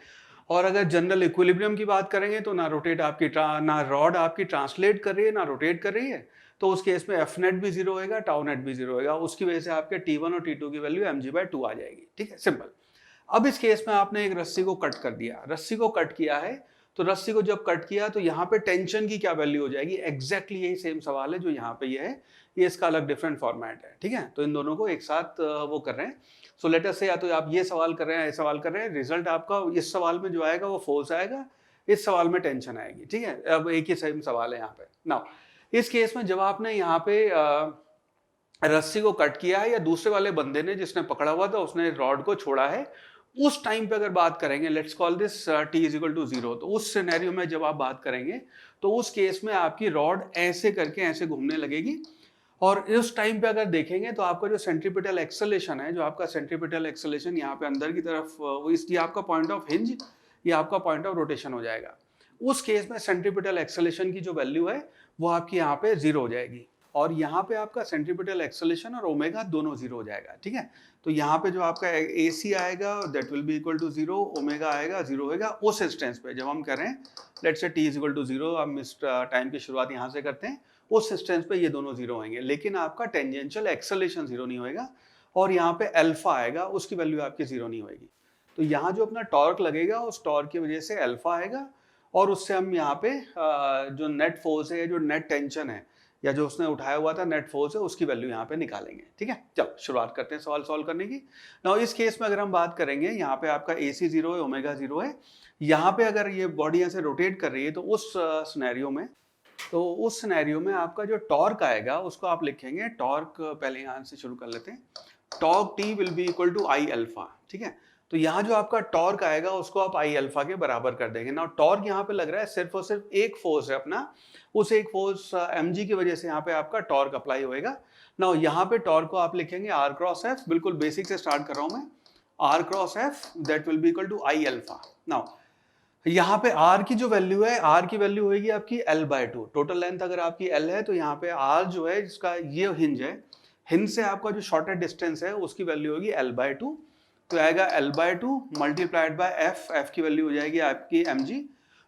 [SPEAKER 1] और अगर जनरल इक्विलिब्रियम की बात करेंगे तो ना रोटेट आपकी ना रॉड आपकी ट्रांसलेट कर रही है ना रोटेट कर रही है, तो उस केस में एफ नेट भी जीरो होगा, टाउ नेट भी जीरो होगा, उसकी वजह से आपके T1 और T2 की वैल्यू mg/2 आ जाएगी, ठीक है, सिंपल। अब इस केस में आपने एक रस्सी को कट कर दिया, रस्सी को कट किया है, तो रस्सी को जब कट किया तो यहाँ पे टेंशन की क्या वैल्यू हो जाएगी, एग्जैक्टली यही सेम सवाल है जो यहाँ पे ये है, ये इसका अलग डिफरेंट फॉर्मेट है, ठीक है। तो इन दोनों को एक साथ वो कर रहे हैं। सो लेट अस से, या तो आप ये सवाल कर रहे हैं, ये सवाल कर रहे हैं, रिजल्ट आपका इस सवाल में जो आएगा वो फोर्स आएगा, इस सवाल में टेंशन आएगी, ठीक है। अब एक ही सेम सवाल है यहाँ पे। नाउ इस केस में जब आपने यहाँ पे रस्सी को कट किया है, या दूसरे वाले बंदे ने जिसने पकड़ा हुआ था उसने रॉड को छोड़ा है, उस टाइम पे अगर बात करेंगे, लेट्स कॉल दिस t = 0, तो उस सिनेरियो में जब आप बात करेंगे तो उस केस में आपकी रॉड ऐसे करके ऐसे घूमने लगेगी, और उस टाइम पे अगर देखेंगे तो आपका जो सेंट्रीपिटल एक्सेलेरेशन है, जो आपका सेंट्रीपिटल एक्सेलेरेशन यहाँ पे अंदर की तरफ, ये आपका पॉइंट ऑफ हिंज, ये आपका पॉइंट ऑफ रोटेशन हो जाएगा। उस केस में सेंट्रीपिटल एक्सेलेरेशन की जो वैल्यू है वो आपकी यहाँ पे 0 हो जाएगी, और यहाँ पे आपका सेंट्रीपिटल एक्सेलेरेशन और ओमेगा दोनों 0 हो जाएगा, ठीक है। तो यहाँ पे जो आपका AC आएगा that will be equal to 0, omega आएगा 0 होगा। उस इंस्टेंस पे जब हम कर रहे हैं लेट्स से t = 0, हम इस टाइम की शुरुआत यहाँ से करते हैं, उस इंस्टेंस पे ये दोनों 0 होंगे, लेकिन आपका टेंजेंशियल एक्सेलेरेशन 0 नहीं होएगा, और यहाँ पे अल्फा आएगा, उसकी वैल्यू आपकी 0 नहीं होएगी। तो यहाँ जो अपना टॉर्क लगेगा उस टॉर्क की वजह से अल्फा आएगा, और उससे हम यहाँ पे जो नेट फोर्स है, जो नेट टेंशन है, या जो उसने उठाया हुआ था नेट फोर्स है, उसकी वैल्यू यहाँ पे निकालेंगे, ठीक है। चलो शुरुआत करते हैं सवाल सॉल्व करने की। नाउ इस केस में अगर हम बात करेंगे, यहाँ पे आपका AC 0 है, ओमेगा 0 है, यहाँ पे अगर ये बॉडी यहाँ से रोटेट कर रही है, तो उस सिनेरियो में आपका जो टॉर्क आएगा उसको आप लिखेंगे, टॉर्क पहले यहाँ से शुरू कर लेते हैं, torque T will be equal to I alpha, ठीक है। तो यहाँ जो आपका टॉर्क आएगा उसको आप I अल्फा के बराबर कर देंगे। ना टॉर्क यहाँ पे लग रहा है सिर्फ और सिर्फ एक फोर्स है अपना, उस एक फोर्स mg की वजह से यहाँ पे आपका टॉर्क अप्लाई होएगा। ना यहाँ पे टॉर्क को आप लिखेंगे r क्रॉस f, बिल्कुल बेसिक से स्टार्ट कर रहा हूँ मैं, r cross f that will be equal to I alpha. Now यहाँ पे r की जो वैल्यू है, r की वैल्यू होगी आपकी L/2, टोटल लेंथ अगर आपकी L है तो यहाँ पे r जो है जिसका ये हिंज है, हिंज से आपका जो शॉर्टेड डिस्टेंस है उसकी वैल्यू होगी L/2, तो आएगा L/2 मल्टीप्लाइड बाय f की वैल्यू हो जाएगी आपकी mg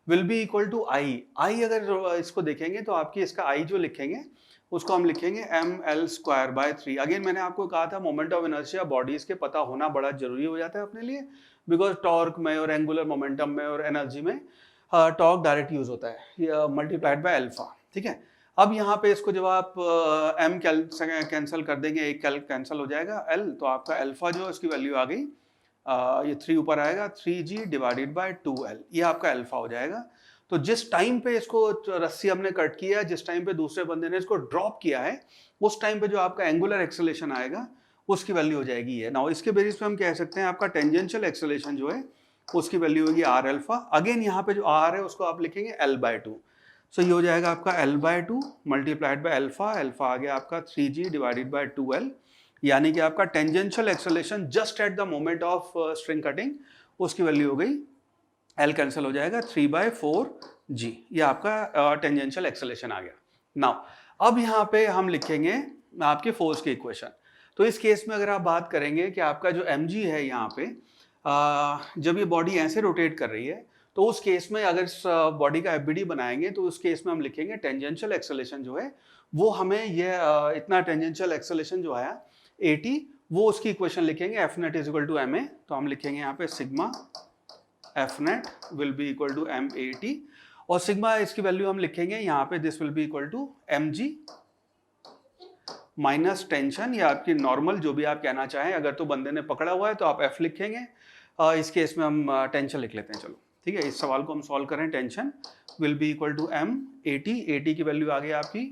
[SPEAKER 1] will be equal to I अगर इसको देखेंगे तो आपकी इसका I जो लिखेंगे उसको हम लिखेंगे mL²/3। अगेन मैंने आपको कहा था मोमेंट ऑफ इनर्शिया बॉडीज के पता होना बड़ा जरूरी हो जाता है अपने लिए, बिकॉज टॉर्क में और एंगुलर मोमेंटम में और एनर्जी में टॉर्क डायरेक्ट यूज होता है मल्टीप्लाइड बाय अल्फा, ठीक है। अब यहाँ पे इसको जब आप m कैंसिल कर देंगे, एक कैंसिल हो जाएगा l, तो आपका अल्फा जो इसकी वैल्यू आ गई ये 3 ऊपर आएगा 3g डिवाइडेड बाय 2l, ये आपका अल्फा हो जाएगा। तो जिस टाइम पे इसको रस्सी हमने कट किया है, जिस टाइम पे दूसरे बंदे ने इसको ड्रॉप किया है, उस टाइम पे जो आपका एंगुलर एक्सेलरेशन आएगा उसकी वैल्यू हो जाएगी ये। नाउ इसके बेसिस पे हम कह सकते हैं आपका टेंजेंशियल एक्सेलरेशन जो है उसकी वैल्यू होगी r अल्फा। अगेन यहाँ पे जो r है उसको आप लिखेंगे l/2। सो ये हो जाएगा आपका l/2 multiplied by alpha, alpha आ गया आपका 3g डिवाइडेड बाय 2l, यानी कि आपका tangential acceleration just at the moment of string cutting, उसकी वैल्यू हो गई, l कैंसिल हो जाएगा 3/4g, ये आपका टेंजेंशियल एक्सेलरेशन आ गया। नाउ अब यहाँ पे हम लिखेंगे आपके फोर्स की इक्वेशन। तो इस केस में अगर आप बात करेंगे कि आपका जो mg है यहाँ पे जब ये बॉडी ऐसे रोटेट कर रही है, तो उस केस में अगर इस बॉडी का एफबीडी बनाएंगे तो उस केस में हम लिखेंगे टेंजेंशियल एक्सेलरेशन जो है वो हमें ये इतना टेंजेंशियल एक्सेलरेशन जो आया 80, वो उसकी इक्वेशन लिखेंगे F net is equal to M A. तो हम लिखेंगे यहाँ पे sigma F net will be equal to M A T, और सिग्मा इसकी वैल्यू हम लिखेंगे यहाँ पे this will be equal to M G minus tension, या आपकी नॉर्मल जो भी आप कहना चाहें। अगर तो बंदे ने पकड़ा हुआ है तो आप एफ लिखेंगे, इस केस में हम टेंशन लिख लेते हैं। चलो ठीक है, इस सवाल को हम सॉल्व करें। Tension will be equal to M A T की वैल्यू आ गई आपकी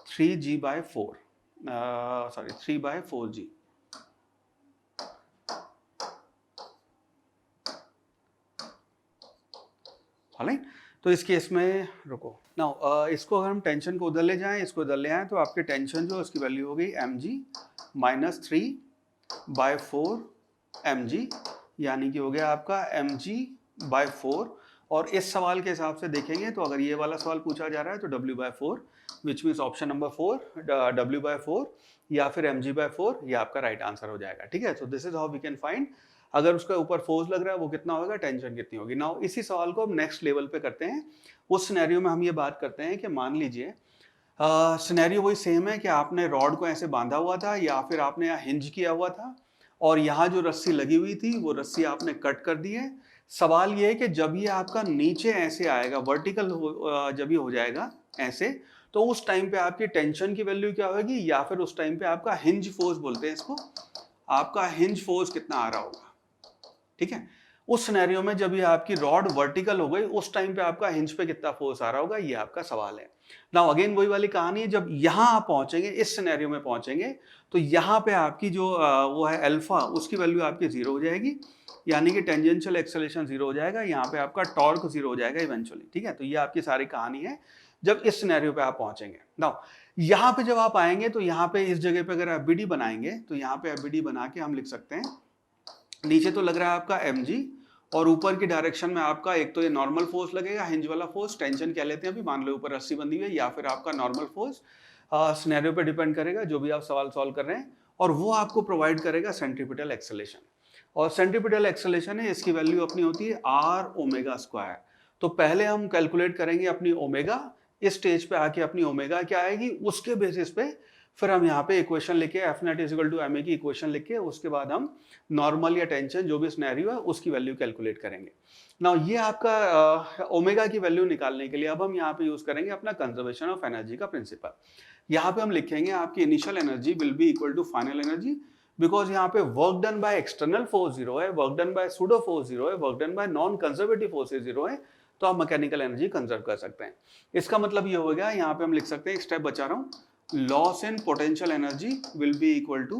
[SPEAKER 1] 3g/4 सॉरी 3/4g। हालांकि तो इस केस में रुको नाउ इसको अगर हम टेंशन को उधर ले जाएं, इसको उधर ले आएं, तो आपकी टेंशन जो उसकी वैल्यू हो गई mg माइनस 3/4 mg, यानी कि हो गया आपका mg/4। और इस सवाल के हिसाब से देखेंगे तो अगर ये वाला सवाल पूछा जा रहा है तो w/4 which means option number 4 w/4 या फिर mg/4, ये आपका राइट आंसर हो जाएगा। ठीक है, so this is how we can find अगर उसका ऊपर फोर्स लग रहा है वो कितना होगा, टेंशन कितनी होगी। नाउ इसी सवाल को हम नेक्स्ट लेवल पे करते हैं। उस सिनेरियो में हम ये बात करते हैं कि मान लीजिए सिनेरियो वही सेम है कि आपने रॉड को ऐसे बांधा हुआ था या फिर आपने यहाँ हिंज किया हुआ था और यहाँ जो रस्सी लगी हुई थी वो रस्सी आपने कट कर दी है। सवाल ये है कि जब ये आपका नीचे ऐसे आएगा वर्टिकल जब ये हो जाएगा ऐसे, तो उस टाइम पे आपकी टेंशन की वैल्यू क्या होगी, या फिर उस टाइम पे आपका हिंज फोर्स बोलते हैं इसको, आपका हिंज फोर्स कितना आ रहा होगा। ठीक है, उस सिनेरियो में जब ये आपकी रॉड वर्टिकल हो गई उस टाइम पे आपका हिंज पे कितना फोर्स आ रहा होगा, ये आपका सवाल है। नाउ अगेन वही वाली कहानी है, जब यहाँ आप पहुंचेंगे, इस सिनेरियो में पहुंचेंगे, तो यहाँ पे आपकी जो वो है अल्फा, उसकी वैल्यू आपकी 0 हो जाएगी, यानी कि टेंजेंशियल एक्सेलरेशन 0 हो जाएगा, यहाँ पे आपका टॉर्क 0 हो जाएगा इवेंचुअली। ठीक है, तो ये आपकी सारी कहानी है जब इस सिनेरियो पे आप पहुंचेंगे। नाउ यहाँ पे जब आप आएंगे तो यहाँ पे इस जगह पे अगर एफबीडी बनाएंगे तो यहाँ पे एफबीडी बना के हम लिख सकते हैं, नीचे तो लग रहा है आपका mg और ऊपर की डायरेक्शन में आपका एक तो ये नॉर्मल फोर्स लगेगा, हिंज वाला फोर्स, टेंशन क्या लेते हैं अभी, मान लो ऊपर रस्सी बंधी हुई है, या फिर आपका नॉर्मल फोर्स, सिनेरियो पे डिपेंड करेगा जो भी आप सवाल सॉल्व कर रहे हैं, और वो आपको प्रोवाइड करेगा सेंट्रीपिटल एक्सेलरेशन। और सेंट्रीपिटल एक्सेलरेशन है, इसकी वैल्यू अपनी होती है r ओमेगा स्क्वायर। तो पहले हम कैलकुलेट करेंगे अपनी ओमेगा, इस स्टेज पे आके अपनी ओमेगा क्या आएगी, उसके बेसिस पे फिर हम यहाँ पे इक्वेशन लिखे F net is equal to M A की इक्वेशन लिख के उसके बाद हम नॉर्मल या टेंशन जो भी सिनेरियो है उसकी वैल्यू कैलकुलेट करेंगे। नाउ ये आपका ओमेगा की वैल्यू निकालने के लिए अब हम यहाँ पे यूज करेंगे अपना कंजर्वेशन ऑफ एनर्जी का प्रिंसिपल। यहाँ पे हम लिखेंगे आपकी initial energy will be equal to final energy, because यहाँ पे work done by external force 0 है, work done by pseudo force 0 है, work done by non conservative forces 0 है, तो आप मैकेनिकल एनर्जी कंजर्व कर सकते हैं। इसका मतलब ये हो गया, यहाँ पे हम लिख सकते हैं, एक स्टेप बचा रहा हूँ, loss in potential energy will be equal to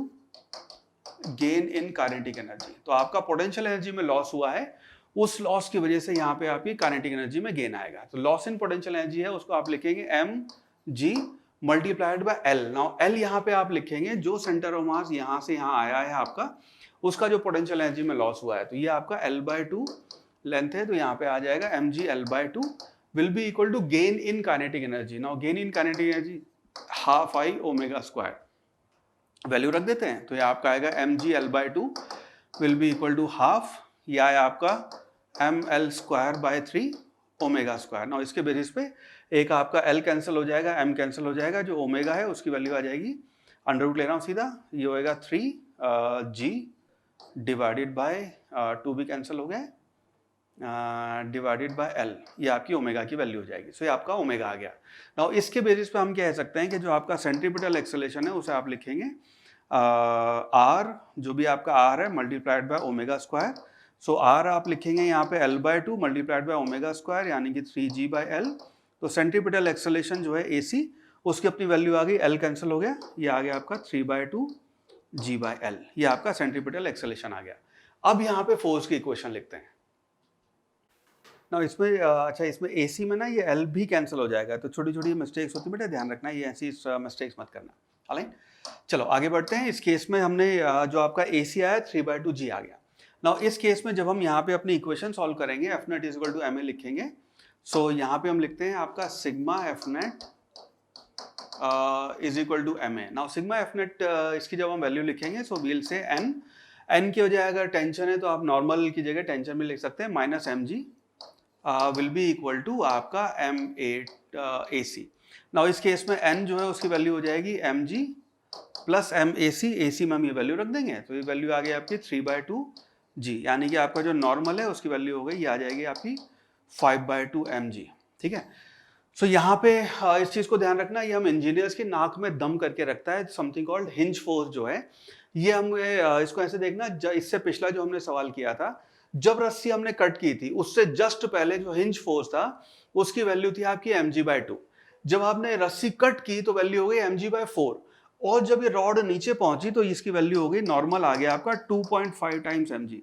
[SPEAKER 1] gain in kinetic energy. तो आपका पोटेंशियल एनर्जी में लॉस हुआ है, उस लॉस की वजह से यहाँ पे आपकी काइनेटिक एनर्जी में गेन आएगा। तो लॉस इन पोटेंशियल एनर्जी है, उसको आप लिखेंगे mg multiplied by l। Now l यहाँ पे आप लिखेंगे जो सेंटर ऑफ मास यहाँ से यहाँ आया है आपका, उसका जो पोटेंशियल एनर्जी में लॉस हुआ है, तो ये आपका l/2 लेंथ है, तो यहाँ पे आ जाएगा mg l/2 will be equal to gain in kinetic energy. Now gain in kinetic energy half I omega square, value रख देते हैं, तो ये आपका आएगा mg l/2 will be equal to half, या है आपका ml square by 3 omega square. Now इसके बेसिस पे एक आपका l कैंसिल हो जाएगा, m कैंसिल हो जाएगा, जो ओमेगा है उसकी वैल्यू आ जाएगी, अंडर रूट ले रहा हूँ सीधा, ये होएगा 3g डिवाइडेड बाय 2 भी कैंसिल हो गया, डिवाइडेड बाय l, ये आपकी ओमेगा की वैल्यू हो जाएगी। सो ये आपका ओमेगा आ गया। नाउ इसके बेसिस पे हम कह सकते हैं कि जो आपका सेंट्रीपिटल एक्सेलरेशन है उसे आप लिखेंगे आर जो भी आपका आर है multiplied by omega square. So R आप लिखेंगे यहाँ पे L/2 multiplied by omega square यानी कि 3g/L। तो सेंट्रीपिटल एक्सेलरेशन जो है AC उसकी अपनी वैल्यू आ गई, L कैंसिल हो गया, ये आ गया आपका 3/2 g/L। ये आपका सेंट्रीपिटल एक्सेलरेशन आ गया। अब यहाँ पे फोर्स की इक्वेशन लिखते हैं ना। इसमें अच्छा इसमें AC में ना ये L भी कैंसिल हो जाएगा, तो छोटी छोटी मिस्टेक्स होती है बेटा, ध्यान रखना, ये ऐसी मिस्टेक्स मत करना। ऑलराइट, चलो आगे बढ़ते हैं। इस केस में हमने जो आपका AC आया 3/2g आ गया। ना इस केस में जब हम यहाँ पे अपनी इक्वेशन सॉल्व करेंगे F net is equal to ma लिखेंगे। सो यहाँ पे हम लिखते हैं आपका sigma F net is equal to ma। Now sigma F net इसकी जब हम वैल्यू लिखेंगे सो वील से n की वजह अगर टेंशन है तो आप नॉर्मल की जगह टेंशन में लिख सकते हैं, minus mg will be equal to आपका m8 AC। नाउ इस केस में n जो है उसकी वैल्यू हो जाएगी mg प्लस mac। AC में हम ये वैल्यू रख देंगे, तो ये वैल्यू आ गई आपकी 3/2g, यानी कि आपका जो नॉर्मल है उसकी वैल्यू हो गई, ये आ जाएगी आपकी 5/2 mg। ठीक है, सो यहाँ पे इस चीज़ को ध्यान रखना, ये हम इंजीनियर्स की नाक में दम करके रखता है, समथिंग कॉल्ड हिंज फोर्स जो है। ये हम इसको ऐसे देखना, इससे पिछला जो हमने सवाल किया था, जब रस्सी हमने कट की थी उससे जस्ट पहले जो हिंज फोर्स था उसकी वैल्यू थी आपकी mg/2। जब आपने रस्सी कट की तो वैल्यू हो गई mg/4, और जब ये रॉड नीचे पहुंची तो इसकी वैल्यू हो गई, नॉर्मल आ गया आपका 2.5 टाइम्स mg,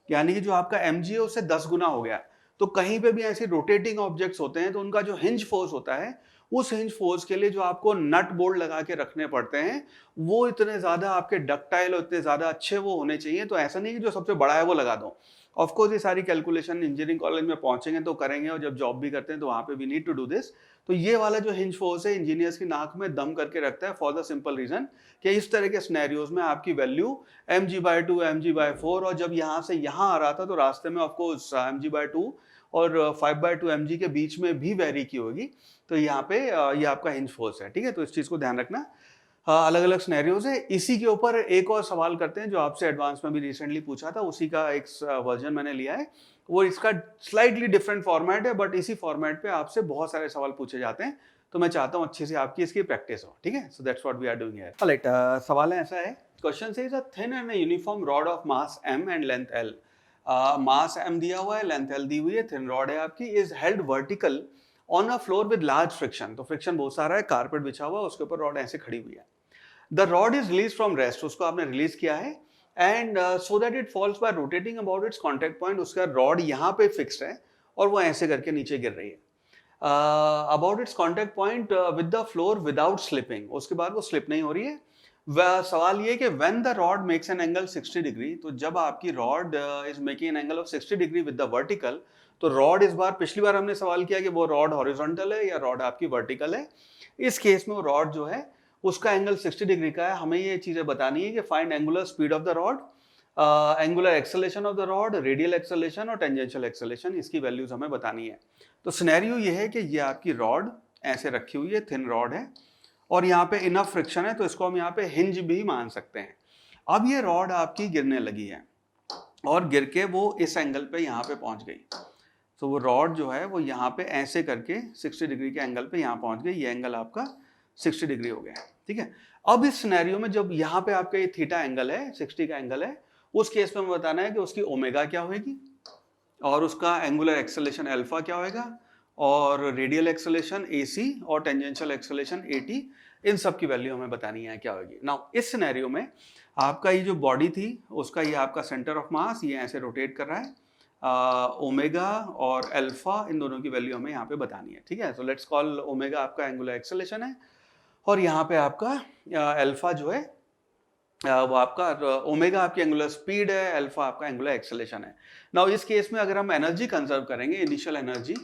[SPEAKER 1] यानी कि जो आपका mg है उससे 10 गुना हो गया। तो कहीं पे भी ऐसे रोटेटिंग ऑब्जेक्ट्स होते हैं तो उनका जो हिंज फोर्स होता है, उस हिंज फोर्स के लिए जो आपको नट बोल्ट लगा के रखने पड़ते हैं वो इतने ज्यादा आपके डक्टाइल और इतने ज्यादा अच्छे वो होने चाहिए। तो ऐसा नहीं कि जो सबसे बड़ा है वो लगा दो। ऑफ कोर्स ये सारी कैलकुलेशन इंजीनियरिंग कॉलेज में पहुंचेंगे तो करेंगे, और जब जॉब भी करते हैं तो वहां पे भी नीड टू डू दिस। तो ये वाला जो हिंज फोर्स है इंजीनियर्स की नाक में दम करके रखता है, फॉर द सिंपल रीजन कि इस तरह के सिनेरियोज में आपकी वैल्यू mg/2 mg/4, और जब यहाँ से यहाँ आ रहा था तो रास्ते में ऑफकोर्स mg/2 और 5/2 mg के बीच में भी वेरी की होगी। तो यहाँ पे ये आपका हिंज फोर्स है। ठीक है, तो इस चीज को ध्यान रखना। अलग अलग सिनेरियोज है। इसी के ऊपर एक और सवाल करते हैं जो आपसे एडवांस में भी रिसेंटली पूछा था, उसी का एक वर्जन मैंने लिया है। वो इसका स्लाइटली डिफरेंट फॉर्मेट है, बट इसी फॉर्मेट पे आपसे बहुत सारे सवाल पूछे जाते हैं, तो मैं चाहता हूँ अच्छे से आपकी इसकी प्रैक्टिस हो। ठीक है, so that's what we are doing here. Alright, सवाल है ऐसा है, क्वेश्चन से is a thin and uniform rod of mass m and length l। Mass m दिया हुआ है, लेंथ l दी हुई है, थिन रॉड है आपकी, is held vertical on a floor with large friction. तो फ्रिक्शन बहुत सारा है, कारपेट बिछा हुआ है, उसके ऊपर रॉड ऐसे खड़ी हुई है। The rod is release from rest, उसको आपने रिलीज किया है, and so that it falls bye rotating about its contact point. उसका रॉड यहाँ पे फिक्स्ड है और वो ऐसे करके नीचे गिर रही है about its contact point with the floor without slipping. उसके बाद वो स्लिप नहीं हो रही है। सवाल ये कि when the rod makes an angle 60 degree, तो जब आपकी rod is making an angle of 60 degree with the vertical, तो रॉड इस बार, पिछली बार हमने सवाल किया कि वो रॉड हॉरिजॉन्टल है या रॉड आपकी वर्टिकल है। इस केस में वो रॉड जो है उसका एंगल 60 डिग्री का है। हमें ये चीजें बतानी है कि find angular speed of the rod, angular acceleration of the rod, radial acceleration और टेंजेंशियल एक्सेलरेशन, इसकी वैल्यूज हमें बतानी है। तो सिनेरियो ये है कि ये आपकी रॉड ऐसे रखी हुई है, थिन रॉड है, और यहाँ पे इनफ फ्रिक्शन है, तो इसको हम यहाँ पे हिंज भी मान सकते हैं। अब ये रॉड आपकी गिरने लगी है और गिर के वो इस एंगल पे यहाँ पे पहुंच गई। तो वो रॉड जो है वो यहाँ पे ऐसे करके 60 डिग्री के एंगल पे यहाँ पहुंच गई। ये एंगल आपका 60 डिग्री हो गया है। ठीक है, अब इस सिनेरियो में जब यहाँ पे आपका ये थीटा एंगल है, 60 का एंगल है, उस केस में हमें बताना है कि उसकी ओमेगा क्या होगी और उसका एंगुलर एक्सेलरेशन अल्फा क्या होगा, और रेडियल एक्सेलरेशन AC और टेंजेंशियल एक्सेलरेशन AT, इन सब की वैल्यू हमें बतानी है क्या होगी। नाउ इस सिनेरियो में आपका ये जो बॉडी थी उसका ये आपका सेंटर ऑफ मास ये ऐसे रोटेट कर रहा है, ओमेगा और अल्फा, इन दोनों की वैल्यू हमें यहाँ पे बतानी है। ठीक है, सो लेट्स कॉल ओमेगा आपका एंगुलर एक्सेलरेशन है और यहाँ पे आपका अल्फा जो है वो आपका ओमेगा आपकी एंगुलर स्पीड है, अल्फा आपका एंगुलर एक्सेलरेशन है। नाउ इस केस में अगर हम एनर्जी कंजर्व करेंगे, initial energy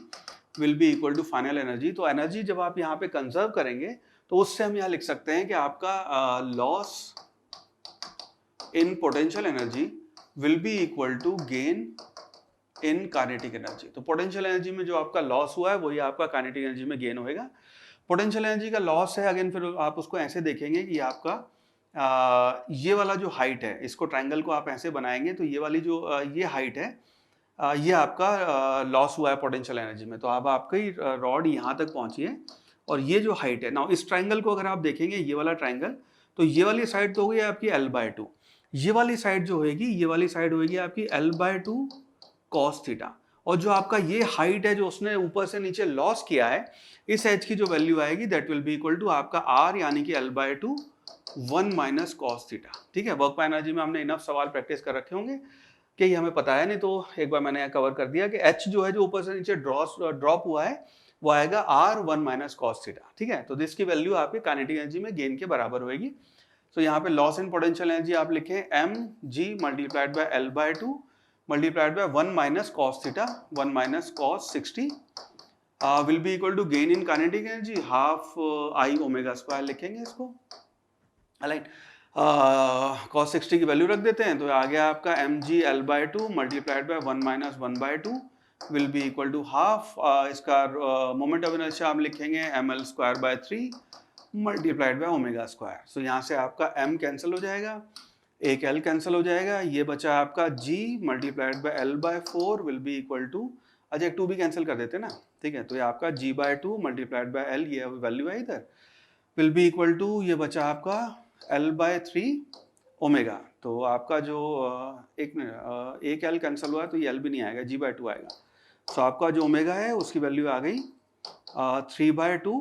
[SPEAKER 1] will be equal to final energy. तो एनर्जी जब आप यहाँ पे कंजर्व करेंगे तो उससे हम यहाँ लिख सकते हैं कि आपका loss in potential energy will be equal to gain in kinetic energy. तो पोटेंशियल एनर्जी में जो आपका लॉस हुआ है वही आपका काइनेटिक एनर्जी में गेन होएगा। पोटेंशियल एनर्जी का लॉस है, अगेन फिर आप उसको ऐसे देखेंगे कि आपका ये वाला जो हाइट है, इसको ट्रायंगल को आप ऐसे बनाएंगे तो ये वाली जो ये हाइट है, ये आपका लॉस हुआ है पोटेंशियल एनर्जी में। तो अब आपकी रॉड यहाँ तक पहुंची है और ये जो हाइट है, नाउ इस ट्रायंगल को अगर आप देखेंगे, ये वाला ट्रायंगल, तो ये वाली साइड तो हो गई आपकी l/2, ये वाली साइड जो होगी, ये वाली साइड होगी आपकी l/2 cos थीटा, और जो आपका ये हाइट है जो उसने ऊपर से नीचे लॉस किया है, इस एच की जो वैल्यू आएगी that will be equal to आपका r यानी कि l/2 1 माइनस कॉस थीटा। ठीक है, वर्क बाय एनर्जी में हमने इनफ सवाल प्रैक्टिस कर रखे होंगे कि ये हमें पता है, नहीं तो एक बार मैंने कवर कर दिया कि h जो है जो ऊपर से नीचे ड्रॉप हुआ है वो आएगा r 1 माइनस कॉस थीटा। ठीक है, तो दिस की वैल्यू आपके काइनेटिक एनर्जी में गेन के बराबर होगी। तो यहाँ पे लॉस इन पोटेंशियल एनर्जी आप लिखें mg multiplied by l/2 multiplied by 1 minus cos theta, 1 minus cos 60 will be equal to gain in kinetic energy half I omega square लिखेंगे इसको। राइट, cos 60 की वैल्यू रख देते हैं, तो आ गया आपका mg l/2 multiplied by 1 minus 1/2 will be equal to half, इसका मोमेंट ऑफ इनर्शिया आप लिखेंगे ml square by 3 multiplied by omega square. So यहाँ से आपका m कैंसिल हो जाएगा, एक l कैंसिल हो जाएगा, ये बचा आपका g multiplied by l/4 will be equal to, अच्छा एक 2 भी कैंसिल कर देते ना। ठीक है, तो ये आपका g/2 मल्टीप्लाइड बाय l, ये वैल्यू है इधर, विल बी इक्वल टू, ये बचा आपका l/3 ओमेगा। तो आपका जो एक l कैंसिल हुआ है तो ये l भी नहीं आएगा, g/2 आएगा। सो आपका जो ओमेगा है उसकी वैल्यू आ गई 3/2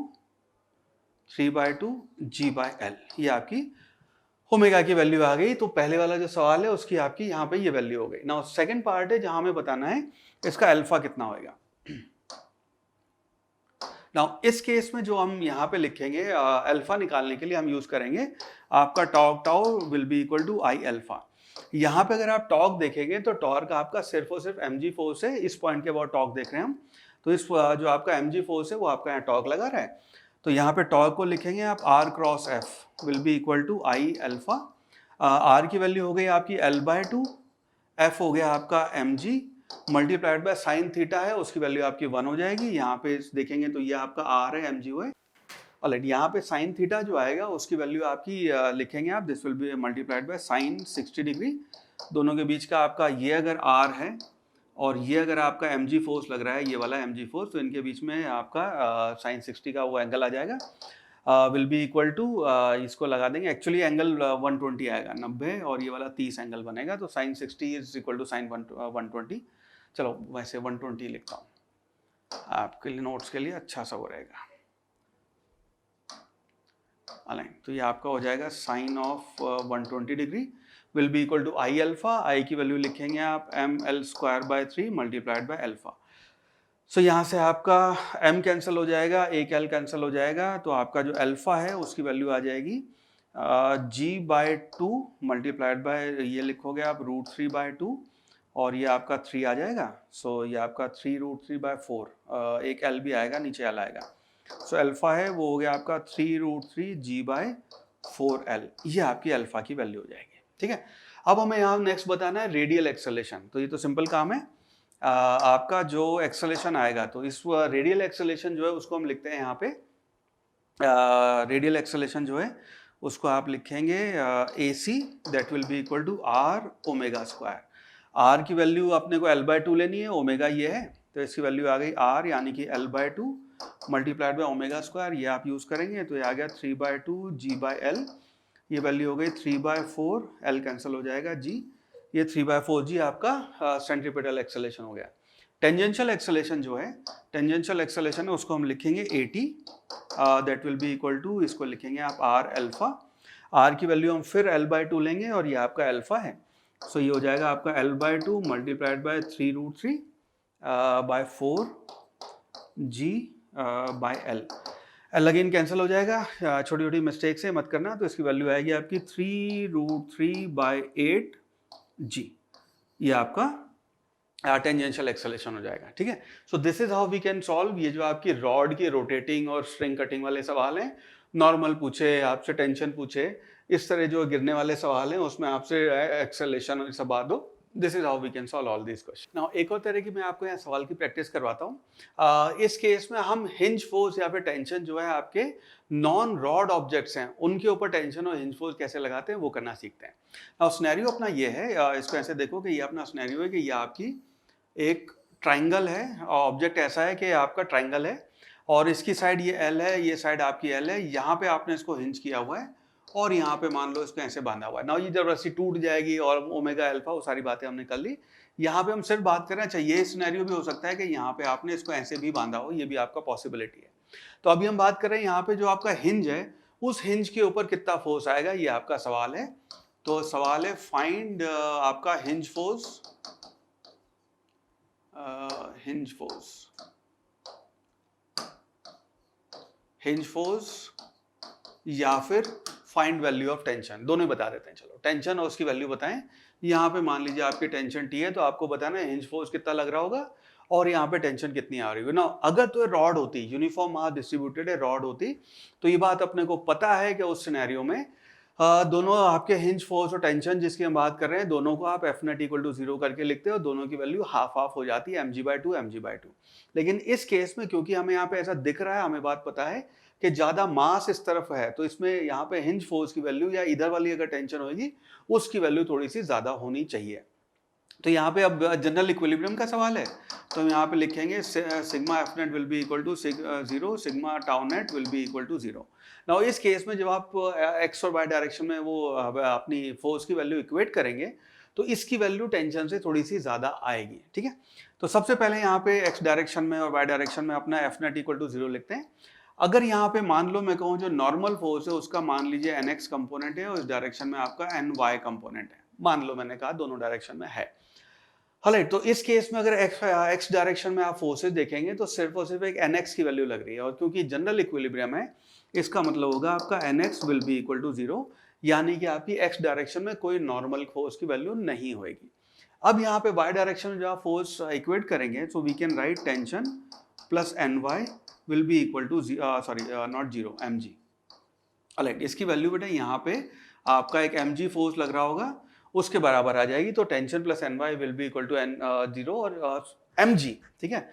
[SPEAKER 1] g/l, ये आपकी ओमेगा की वैल्यू आ गई। तो पहले वाला जो सवाल है उसकी आपकी यहाँ पे ये वैल्यू हो गई। नाउ सेकंड पार्ट है जहां हमें बताना है इसका अल्फा कितना होएगा। नाउ इस केस में जो हम यहाँ पे लिखेंगे अल्फा निकालने के लिए हम यूज करेंगे आपका torque tau will be equal to I alpha. यहाँ पे अगर आप टॉर्क देखेंगे तो टॉर्क आपका सिर्फ और सिर्फ mg फोर्स है, इस पॉइंट के बाद टॉर्क देख रहे हैं हम, तो इस जो आपका mg फोर्स है वो आपका यहाँ टॉर्क लगा रहा है। तो यहाँ पे टॉर्क को लिखेंगे आप r cross f will be equal to I alpha. r की वैल्यू हो गई आपकी l/2, f हो गया आपका mg multiplied by sine theta है, उसकी वैल्यू आपकी 1 हो जाएगी। यहाँ पे देखेंगे तो ये आपका r है, mg है। ऑलराइट, यहाँ पे साइन थीटा जो आएगा उसकी वैल्यू आपकी लिखेंगे आप, this will B multiplied by sign 60 degree. दोनों के बीच का आपका ये अगर r है और ये अगर आपका mg फोर्स लग रहा है, ये वाला mg फोर्स, तो इनके बीच में आपका साइन 60 का वो एंगल आ जाएगा, विल बी इक्वल टू, इसको लगा देंगे, एक्चुअली एंगल 120 आएगा, 90, और ये वाला 30 एंगल बनेगा। तो sine 60 is equal to sine 120। चलो वैसे 120 लिखता हूँ आपके लिए, नोट्स के लिए अच्छा सा हो रहेगा। अलाइन, तो ये आपका हो जाएगा sine of 120 degree will be equal to I alpha. I की वैल्यू लिखेंगे आप ml square by 3 multiplied by alpha. So यहाँ से आपका m कैंसिल हो जाएगा, एक l कैंसिल हो जाएगा, तो आपका जो अल्फा है उसकी वैल्यू आ जाएगी g/2 मल्टीप्लाइड बाय, ये लिखोगे आप √3/2, और ये आपका 3 आ जाएगा। सो ये आपका 3√3/4, एक l भी आएगा, नीचे l आएगा। सो अल्फा है वो हो गया आपका 3√3 g/4l, ये आपकी अल्फा की वैल्यू हो जाएगी। ठीक है, अब हमें यहाँ नेक्स्ट बताना है रेडियल एक्सेलेरेशन। तो ये तो सिंपल काम है, आपका जो एक्सेलेरेशन आएगा, तो इस रेडियल एक्सेलेरेशन जो है उसको हम लिखते हैं यहाँ पे, रेडियल एक्सेलेरेशन जो है उसको आप लिखेंगे AC that will be equal to r omega square. r की वैल्यू अपने को l/2 लेनी है, ओमेगा ये है, तो इसकी वैल्यू आ गई r यानी कि l/2 multiplied by omega square, ये आप यूज करेंगे, तो ये आ गया 3/2 g/l, ये वैल्यू हो गई 3/4, l कैंसिल हो जाएगा, g, ये 3/4g आपका सेंट्रीपिटल एक्सेलेरेशन हो गया। टेंजेंशियल एक्सेलेरेशन जो है, टेंजेंशियल एक्सेलेरेशन है उसको हम लिखेंगे AT that will be equal to, इसको लिखेंगे आप r अल्फा। r की वैल्यू हम फिर l/2 लेंगे और ये आपका अल्फा है, सो ये हो जाएगा आपका l/2 multiplied by 3√3 by 4 g by l। l again cancel हो जाएगा, छोटी छोटी मिस्टेक से मत करना, तो इसकी वैल्यू आएगी आपकी 3√3 बाय 8 g, ये आपका टेंजेंशियल एक्सेलेरेशन हो जाएगा। ठीक है, so this is how we can solve ये जो आपकी रॉड की रोटेटिंग और स्ट्रिंग कटिंग वाले सवाल हैं। नॉर्मल पूछे, आपसे टेंशन पूछे, इस तरह जो गिरने वाले सवाल हैं उसमें आपसे एक्सेलेरेशन और सब बात हो, this is how we can solve all this question. Now एक और तरह की मैं आपको यहाँ सवाल की प्रैक्टिस करवाता हूँ। इस केस में हम हिंज फोर्स या फिर टेंशन जो है आपके नॉन रॉड ऑब्जेक्ट्स हैं उनके ऊपर टेंशन और हिंज फोर्स कैसे लगाते हैं वो करना सीखते हैं। नाउ सिनेरियो अपना ये है, इसको ऐसे देखो कि ये अपना सिनेरियो है कि ये आपकी एक ट्राइंगल है, ऑब्जेक्ट ऐसा है कि आपका ट्राइंगल है और इसकी साइड ये L है, ये साइड आपकी L है, यहाँ पे आपने इसको हिंज किया हुआ है और यहाँ पे मान लो इसको ऐसे बांधा हुआ है। नाउ ये जब रस्सी टूट जाएगी और ओमेगा अल्फा, वो सारी बातें हमने कर ली। यहाँ पे हम सिर्फ बात करें, अच्छा ये सिनेरियो भी हो सकता है कि यहाँ पे आपने इसको ऐसे भी बांधा हो, ये भी आपका पॉसिबिलिटी है। तो अभी हम बात कर रहे हैं यहाँ पे जो आपका हिंज है, उस हिंज के ऊपर कितना फोर्स आएगा, ये आपका सवाल है। तो सवाल है फाइंड आपका हिंज फोर्स, हिंज फोर्स या फिर फाइंड वैल्यू ऑफ टेंशन, दोनों ही बता देते हैं। चलो टेंशन और उसकी वैल्यू बताएं। यहाँ पे मान लीजिए आपकी टेंशन टी है, तो आपको बताना है हिंज फोर्स कितना लग रहा होगा और यहाँ पे टेंशन कितनी आ रही होगी ना। अगर तो रॉड होती, यूनिफॉर्म मास डिस्ट्रीब्यूटेड है, रॉड होती, तो ये बात अपने को पता है कि उस सिनेरियो में दोनों आपके हिंज फोर्स और टेंशन जिसकी हम बात कर रहे हैं, दोनों को आप एफ नेट इक्वल टू 0 करके लिखते हो, दोनों की वैल्यू हाफ हाफ हो जाती है, mg/2 mg/2। लेकिन इस केस में क्योंकि हमें यहाँ पे ऐसा दिख रहा है, हमें बात पता है कि ज्यादा मास इस तरफ है, तो इसमें यहाँ पे हिंज फोर्स की वैल्यू या इधर वाली अगर टेंशन होगी उसकी वैल्यू थोड़ी सी ज्यादा होनी चाहिए। तो यहाँ पे अब जनरल इक्विलिब्रियम का सवाल है, तो हम यहाँ पे लिखेंगे sigma F net will be equal to 0, sigma tau net will be equal to 0। Now इस केस में जब आप एक्स और वाई डायरेक्शन में वो अपनी फोर्स की वैल्यू इक्वेट करेंगे, तो इसकी वैल्यू टेंशन से थोड़ी सी ज्यादा आएगी, ठीक है। तो सबसे पहले यहाँ पे एक्स डायरेक्शन में और वाई डायरेक्शन में अपना एफ नेट इक्वल टू 0 लिखते हैं। अगर यहाँ पे मान लो मैं कहूँ जो नॉर्मल फोर्स है उसका मान लीजिए nx कंपोनेंट है और इस डायरेक्शन में आपका ny कंपोनेंट है, मान लो मैंने कहा दोनों डायरेक्शन में है। हालांकि तो इस केस में अगर x डायरेक्शन में आप फोर्सेस देखेंगे तो सिर्फ और सिर्फ एक nx की वैल्यू लग रही है, और क्योंकि जनरल इक्विलिब्रियम है इसका मतलब होगा आपका nx will be equal to 0, यानी कि आपकी x डायरेक्शन में कोई नॉर्मल फोर्स की वैल्यू नहीं होगी। अब यहाँ पे y डायरेक्शन में जब आप फोर्स इक्वेट करेंगे तो we can write tension plus ny will be equal to not 0 mg। Alright, इसकी वैल्यू बेटा यहाँ पे आपका एक mg फोर्स लग रहा होगा, उसके बराबर आ जाएगी। तो tension plus ny will be equal to 0 और mg, ठीक है।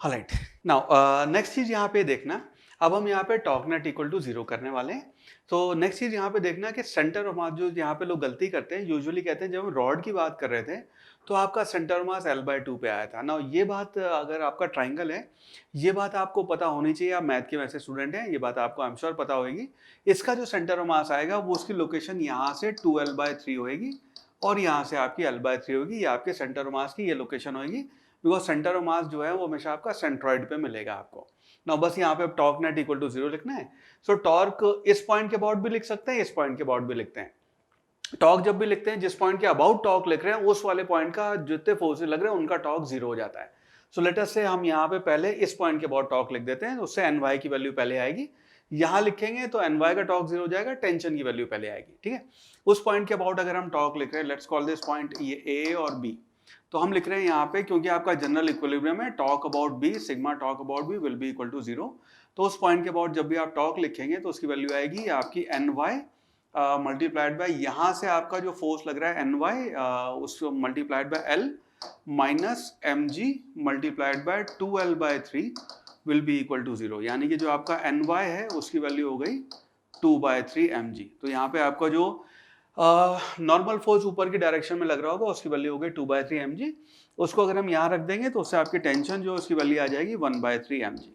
[SPEAKER 1] अलराइट, नाउ नेक्स्ट चीज यहाँ पे देखना, अब हम यहाँ पे टॉर्क नेट इक्वल टू 0 करने वाले हैं। तो नेक्स्ट चीज यहाँ पे देखना कि सेंटर ऑफ मास, जो यहाँ पे लोग गलती करते हैं यूजुअली कहते हैं, जब हम रॉड की बात कर रहे थे तो आपका सेंटर ऑफ मास L/2 पे आया था ना। ये बात अगर आपका ट्राइंगल है, ये बात आपको पता होनी चाहिए, आप मैथ के वैसे स्टूडेंट हैं, ये बात आपको आई एम श्योर पता होगी। इसका जो सेंटर ऑफ मास आएगा वो उसकी लोकेशन यहाँ से 2L/3 होगी और यहाँ से आपकी L/3 होगी, ये आपके सेंटर ऑफ मास की ये लोकेशन होगी, बिकॉज सेंटर ऑफ मास जो है वो हमेशा आपका सेंट्रॉइड पे मिलेगा आपको ना। बस यहाँ पे टॉर्क नेट इक्वल टू 0 लिखना है। सो टॉर्क इस पॉइंट के अबाउट भी लिख सकते हैं, इस पॉइंट के अबाउट भी लिखते हैं। टॉर्क जब भी लिखते हैं, जिस पॉइंट के अबाउट टॉर्क लिख रहे हैं उस वाले पॉइंट का जितने फोर्सेस लग रहे हैं उनका टॉर्क 0 हो जाता है। सो लेट अस से हम यहाँ पे पहले इस पॉइंट के अबाउट टॉर्क लिख देते हैं, उससे ny की वैल्यू पहले आएगी। यहाँ लिखेंगे तो ny का टॉर्क 0 हो जाएगा, टेंशन की वैल्यू पहले आएगी, ठीक है। उस पॉइंट के अबाउट अगर हम टॉर्क लिख रहे हैं, लेट्स कॉल दिस पॉइंट ये a और b, तो हम लिख रहे हैं यहाँ पे, क्योंकि आपका जनरल इक्विलिब्रियम है, torque about b sigma torque about b will be equal to 0। तो उस पॉइंट के अबाउट जब भी आप टॉर्क लिखेंगे तो उसकी वैल्यू आएगी आपकी ny मल्टीप्लाइड बाय यहाँ से आपका जो फोर्स लग रहा है ny उसको multiplied by l minus mg multiplied by 2L/3 will be equal to 0, यानी कि जो आपका ny है उसकी वैल्यू हो गई 2/3 mg। तो यहाँ पे आपका जो नॉर्मल फोर्स ऊपर की डायरेक्शन में लग रहा होगा उसकी वैल्यू हो गई 2/3 mg। उसको अगर हम यहाँ रख देंगे तो उससे आपकी टेंशन जो उसकी वैल्यू आ जाएगी 1/3 mg।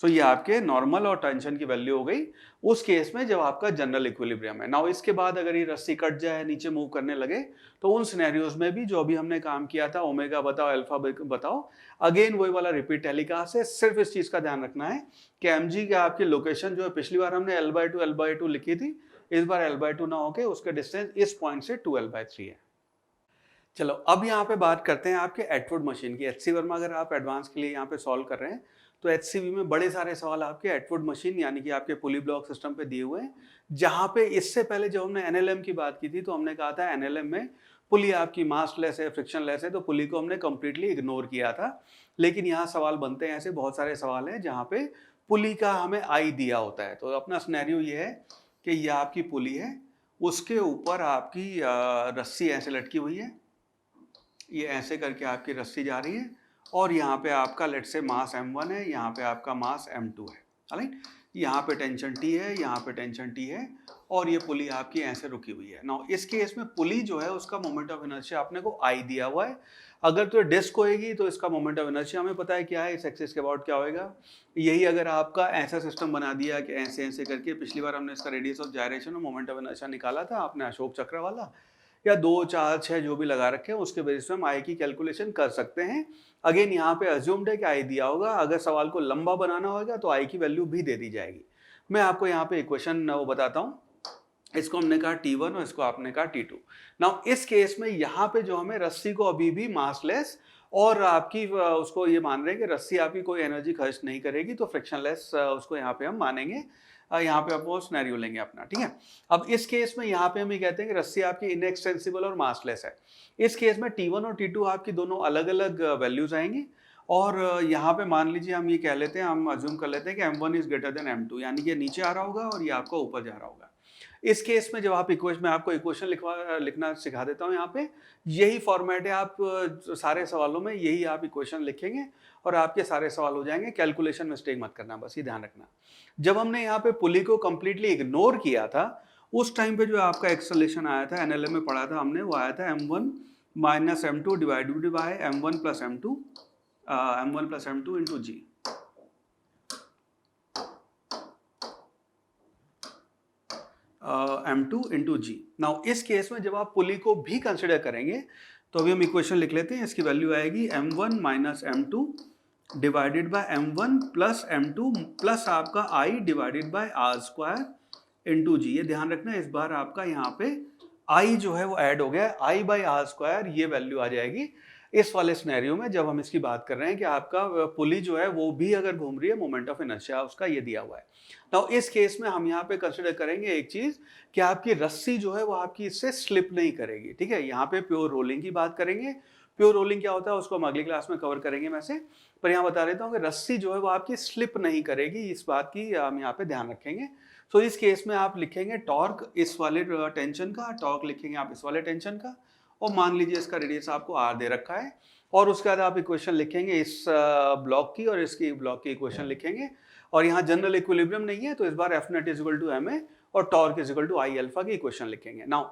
[SPEAKER 1] सो ये आपके नॉर्मल और टेंशन की वैल्यू हो गई उस केस में जब आपका जनरल इक्विलिब्रियम है। नाउ इसके बाद अगर ये रस्सी कट जाए, नीचे मूव करने लगे, तो उन सिनेरियोज में भी जो अभी हमने काम किया था, ओमेगा बताओ अल्फा बताओ, अगेन वही वाला रिपीट टेलीकास्ट है। सिर्फ इस चीज का ध्यान रखना है कि mg का आपकी लोकेशन जो है, पिछली बार हमने L/2 लिखी थी, इस बार L/2 ना होके उसका डिस्टेंस इस पॉइंट से 2L/3 है। चलो अब यहाँ पे बात करते हैं आपके एटवुड मशीन की। एचसी वर्मा अगर आप एडवांस के लिए यहाँ पे सॉल्व कर रहे हैं तो एचसीवी में बड़े सारे सवाल आपके एटवुड मशीन यानी कि आपके पुली ब्लॉक सिस्टम पे दिए हुए हैं, जहाँ पे इससे पहले जब हमने एनएलएम की बात की थी तो हमने कहा था एनएलएम में पुली आपकी मासलेस है, फ्रिक्शनलेस है, तो पुली को हमने कंप्लीटली इग्नोर किया था। लेकिन यहाँ सवाल बनते हैं, ऐसे बहुत सारे सवाल हैं जहाँ पे पुली का हमें आई दिया होता है। तो अपना सिनेरियो ये है कि ये आपकी पुली है, उसके ऊपर आपकी रस्सी ऐसे लटकी हुई है, ये ऐसे करके आपकी रस्सी जा रही है और यहाँ पे आपका लेट से मास m1 है, यहाँ पे आपका मास m2 है। राइट, यहाँ पे टेंशन T है, यहाँ पे टेंशन T है और ये पुली आपकी ऐसे रुकी हुई है। नाउ इस केस में पुली जो है उसका मोमेंट ऑफ इनर्शिया आपने को आई दिया हुआ है। अगर तो डिस्क होएगी तो इसका मोमेंट ऑफ इनर्शिया हमें पता है क्या है, इस एक्सिस के अबाउट क्या होएगा। यही अगर आपका ऐसा सिस्टम बना दिया कि ऐसे ऐसे करके, पिछली बार हमने इसका रेडियस ऑफ जायरेशन और मोमेंट ऑफ इनर्शिया निकाला था आपने अशोक चक्र वाला, या 2, 4, 6 जो भी लगा रखे हैं उसके बेसिस पे हम आई की कैलकुलेशन कर सकते हैं। अगेन यहाँ पे अज्यूम्ड है कि आई दिया होगा, अगर सवाल को लंबा बनाना होगा तो आई की वैल्यू भी दे दी जाएगी। मैं आपको यहाँ पे इक्वेशन वो बताता हूँ। इसको हमने कहा T1 और इसको आपने कहा T2। नाउ इस केस में यहाँ पे जो हमें रस्सी को अभी भी मासलेस और आपकी उसको ये मान रहे हैं कि रस्सी आपकी कोई एनर्जी खर्च नहीं करेगी, तो फ्रिक्शनलेस उसको यहाँ पे हम मानेंगे। यहाँ पे आप वो सिनेरियो लेंगे अपना, ठीक है। अब इस केस में यहाँ पे हम ये कहते हैं कि रस्सी आपकी इनएक्सटेंसिबल और मासलेस है। इस केस में T1 और T2 आपकी दोनों अलग अलग वैल्यूज आएंगी और यहाँ पे मान लीजिए हम ये कह लेते हैं, हम अज्यूम कर लेते हैं कि M1 is greater than M2, यानी कि नीचे आ रहा होगा और ये आपका ऊपर जा रहा होगा। इस केस में जब आप इक्वेशन में आपको इक्वेशन लिखना सिखा देता हूँ यहाँ पे, यही फॉर्मेट है। आप सारे सवालों में यही आप इक्वेशन लिखेंगे और आपके सारे सवाल हो जाएंगे। कैलकुलेशन मिस्टेक मत करना, बस ये ध्यान रखना। जब हमने यहाँ पे पुली को कंप्लीटली इग्नोर किया था, उस टाइम पे जो आपका एक्सेलरेशन आया था, एनएलएम में पढ़ा था हमने, वो आया था M1 minus M2 divided by M1 plus M2 into G. M2 into G. Now इस केस में जब आप पुली को भी कंसिडर करेंगे तो अभी हम इक्वेशन लिख लेते हैं। इसकी वैल्यू आएगी M1 minus M2 divided by M1 plus M2 plus आपका I divided by R square into g. ये ध्यान रखना, इस बार आपका यहाँ पे I जो है वो ऐड हो गया, I बाई R स्क्वायर, ये वैल्यू आ जाएगी इस वाले सिनेरियो में जब हम इसकी बात कर रहे हैं कि आपका पुली जो है वो भी अगर घूम रही है, मोमेंट ऑफ इनर्शिया उसका ये दिया हुआ है। तो इस केस में हम यहाँ पे कंसिडर करेंगे एक चीज कि आपकी रस्सी जो है वो आपकी इससे स्लिप नहीं करेगी, ठीक है। यहाँ पे प्योर रोलिंग की बात करेंगे। प्योर रोलिंग क्या होता है उसको हम अगली क्लास में कवर करेंगे मैं से, पर यहाँ बता देता हूँ कि रस्सी जो है वो आपकी स्लिप नहीं करेगी, इस बात की हम यहाँ पे ध्यान रखेंगे। तो इस केस में आप लिखेंगे टॉर्क इस वाले टेंशन का, टॉर्क लिखेंगे आप इस वाले टेंशन का, और मान लीजिए इसका रेडियस आपको आर दे रखा है, और उसके बाद आप इक्वेशन लिखेंगे इस ब्लॉक की और इसकी ब्लॉक की इक्वेशन लिखेंगे। और यहाँ जनरल इक्विलिब्रियम नहीं है तो इस बार F net is equal to M A और torque is equal to I alpha की इक्वेशन लिखेंगे। नाउ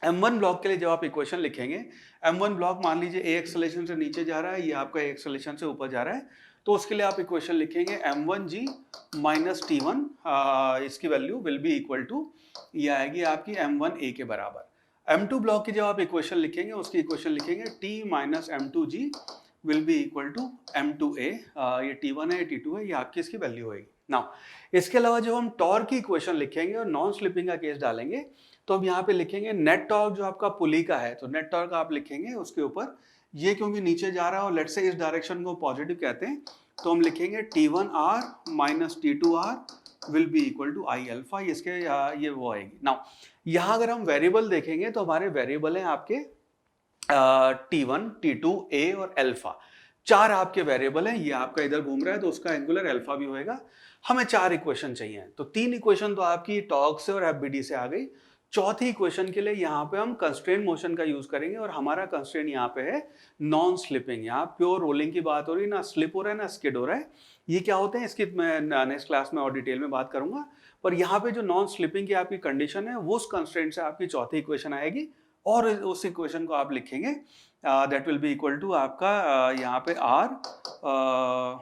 [SPEAKER 1] M1 ब्लॉक के लिए जब आप इक्वेशन लिखेंगे, M1 ब्लॉक मान लीजिए ए एक्सेलरेशन से नीचे जा रहा है, ये आपका ए एक्सेलरेशन से ऊपर जा रहा है, तो उसके लिए आप इक्वेशन लिखेंगे M1G माइनस T1, इसकी value will be equal to, ये आएगी आपकी M1A के बराबर। M2 ब्लॉक की जब आप इक्वेशन लिखेंगे, उसकी इक्वेशन लिखेंगे T minus M2G will be equal to M2A। ये T1 है, T2 है, ये आपकी इसकी वैल्यू होगी। नाउ इसके अलावा जब हम टॉर्क की इक्वेशन लिखेंगे और नॉन स्लिपिंग का केस डालेंगे, तो हम यहाँ पे लिखेंगे नेट टॉर्क जो आपका पुली का है, तो नेट टॉर्क आप लिखेंगे उसके ऊपर, ये क्योंकि नीचे जा रहा है और लेट्स से इस डायरेक्शन को पॉजिटिव कहते हैं, तो हम लिखेंगे T1R minus T2R will be equal to I alpha, इसके ये वो आएगी। नाउ यहाँ अगर हम वेरिएबल देखेंगे तो हमारे वेरिएबल हैं आपके T1, T2, A और अल्फा, 4 आपके वेरिएबल हैं। ये आपका इधर घूम रहा है तो उसका एंगुलर अल्फा भी होएगा। हमें 4 इक्वेशन चाहिए, तो 3 इक्वेशन तो आपकी टॉर्क से और एफबीडी से आ गई। चौथी इक्वेशन के लिए यहाँ पे हम कंस्ट्रेंट मोशन का यूज करेंगे और हमारा कंस्ट्रेंट यहाँ पे है नॉन स्लिपिंग। यहाँ प्योर रोलिंग की बात हो रही है, ना स्लिप हो रहा है ना स्किड हो रहा है। ये क्या होते हैं इसकी मैं नेक्स्ट क्लास में और डिटेल में बात करूंगा, पर यहाँ पे जो नॉन स्लिपिंग की आपकी कंडीशन है वो उस कंस्ट्रेंट से आपकी चौथी इक्वेशन आएगी और उस इक्वेशन को आप लिखेंगे that will be equal to आपका यहाँ पे आर,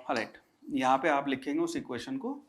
[SPEAKER 1] राइट, यहाँ पे आप लिखेंगे उस इक्वेशन को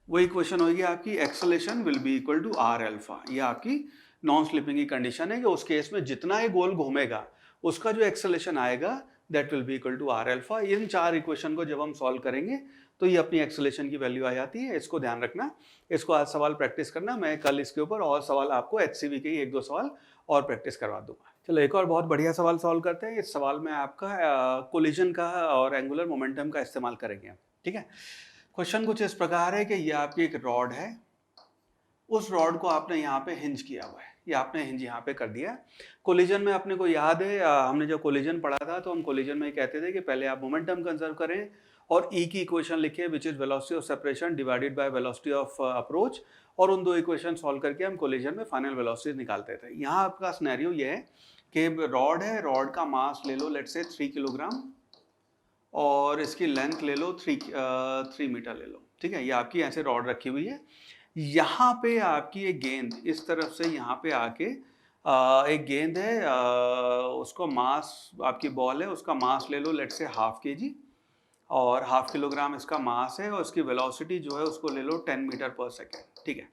[SPEAKER 1] वो इक्वेशन होगी आपकी acceleration will be equal to R alpha. ये आपकी नॉन स्लिपिंग की कंडीशन है कि उस केस में जितना ये गोल घूमेगा उसका जो एक्सेलरेशन आएगा that will be equal to R alpha. इन 4 इक्वेशन को जब हम सॉल्व करेंगे तो ये अपनी एक्सेलरेशन की वैल्यू आ जाती है। इसको ध्यान रखना, इसको आज सवाल प्रैक्टिस करना, मैं कल इसके ऊपर और सवाल आपको HCV के ही 1-2 सवाल और प्रैक्टिस करवा दूंगा। चलो एक और बहुत बढ़िया सवाल सॉल्व करते हैं। इस सवाल में आपका कोलिजन का और एंगुलर मोमेंटम का इस्तेमाल करेंगे, ठीक है। क्वेश्चन कुछ इस प्रकार है कि ये आपकी एक रॉड है, उस रॉड को आपने यहाँ पे हिंज किया हुआ है, ये आपने हिंज यहाँ पे कर दिया। कोलिजन में अपने को याद है हमने जब कोलिजन पढ़ा था तो हम कोलिजन में कहते थे कि पहले आप मोमेंटम कंजर्व करें और E की इक्वेशन लिखिए which is velocity of separation divided by velocity of approach, और उन 2 इक्वेशन सॉल्व करके हम कोलिजन में फाइनल वेलोसिटी निकालते थे। यहाँ आपका सिनेरियो ये है कि रॉड है, रॉड का मास ले लो लेट्स से 3 किलोग्राम, और इसकी लेंथ ले लो 3 मीटर ले लो, ठीक है। ये आपकी ऐसे रॉड रखी हुई है। यहाँ पे आपकी एक गेंद इस तरफ से यहाँ पे आके एक गेंद है, उसको मास, आपकी बॉल है, उसका मास ले लो लेट्स से हाफ केजी, और हाफ किलोग्राम इसका मास है, और उसकी वेलोसिटी जो है उसको ले लो 10 मीटर पर सेकेंड, ठीक है।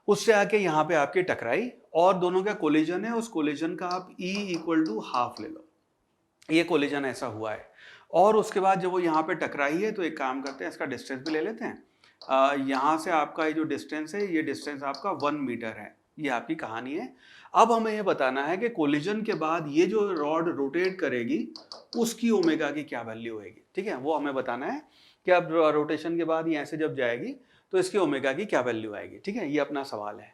[SPEAKER 1] उससे आके यहाँ पे आपकी टकराई और दोनों का कोलिजन है, उस कोलिजन का आप E इक्वल टू हाफ ले लो। ये कोलिजन ऐसा हुआ है, और उसके बाद जब वो यहाँ पे टकराई है तो एक काम करते हैं, इसका डिस्टेंस भी ले लेते हैं। यहाँ से आपका ये जो डिस्टेंस है, ये डिस्टेंस आपका 1 मीटर है। ये आपकी कहानी है। अब हमें ये बताना है कि कोलिजन के बाद ये जो रॉड रोटेट करेगी उसकी ओमेगा की क्या वैल्यू होगी, ठीक है। वो हमें बताना है कि अब रोटेशन के बाद ये ऐसे जब जाएगी तो इसकी ओमेगा की क्या वैल्यू आएगी, ठीक है। ये अपना सवाल है।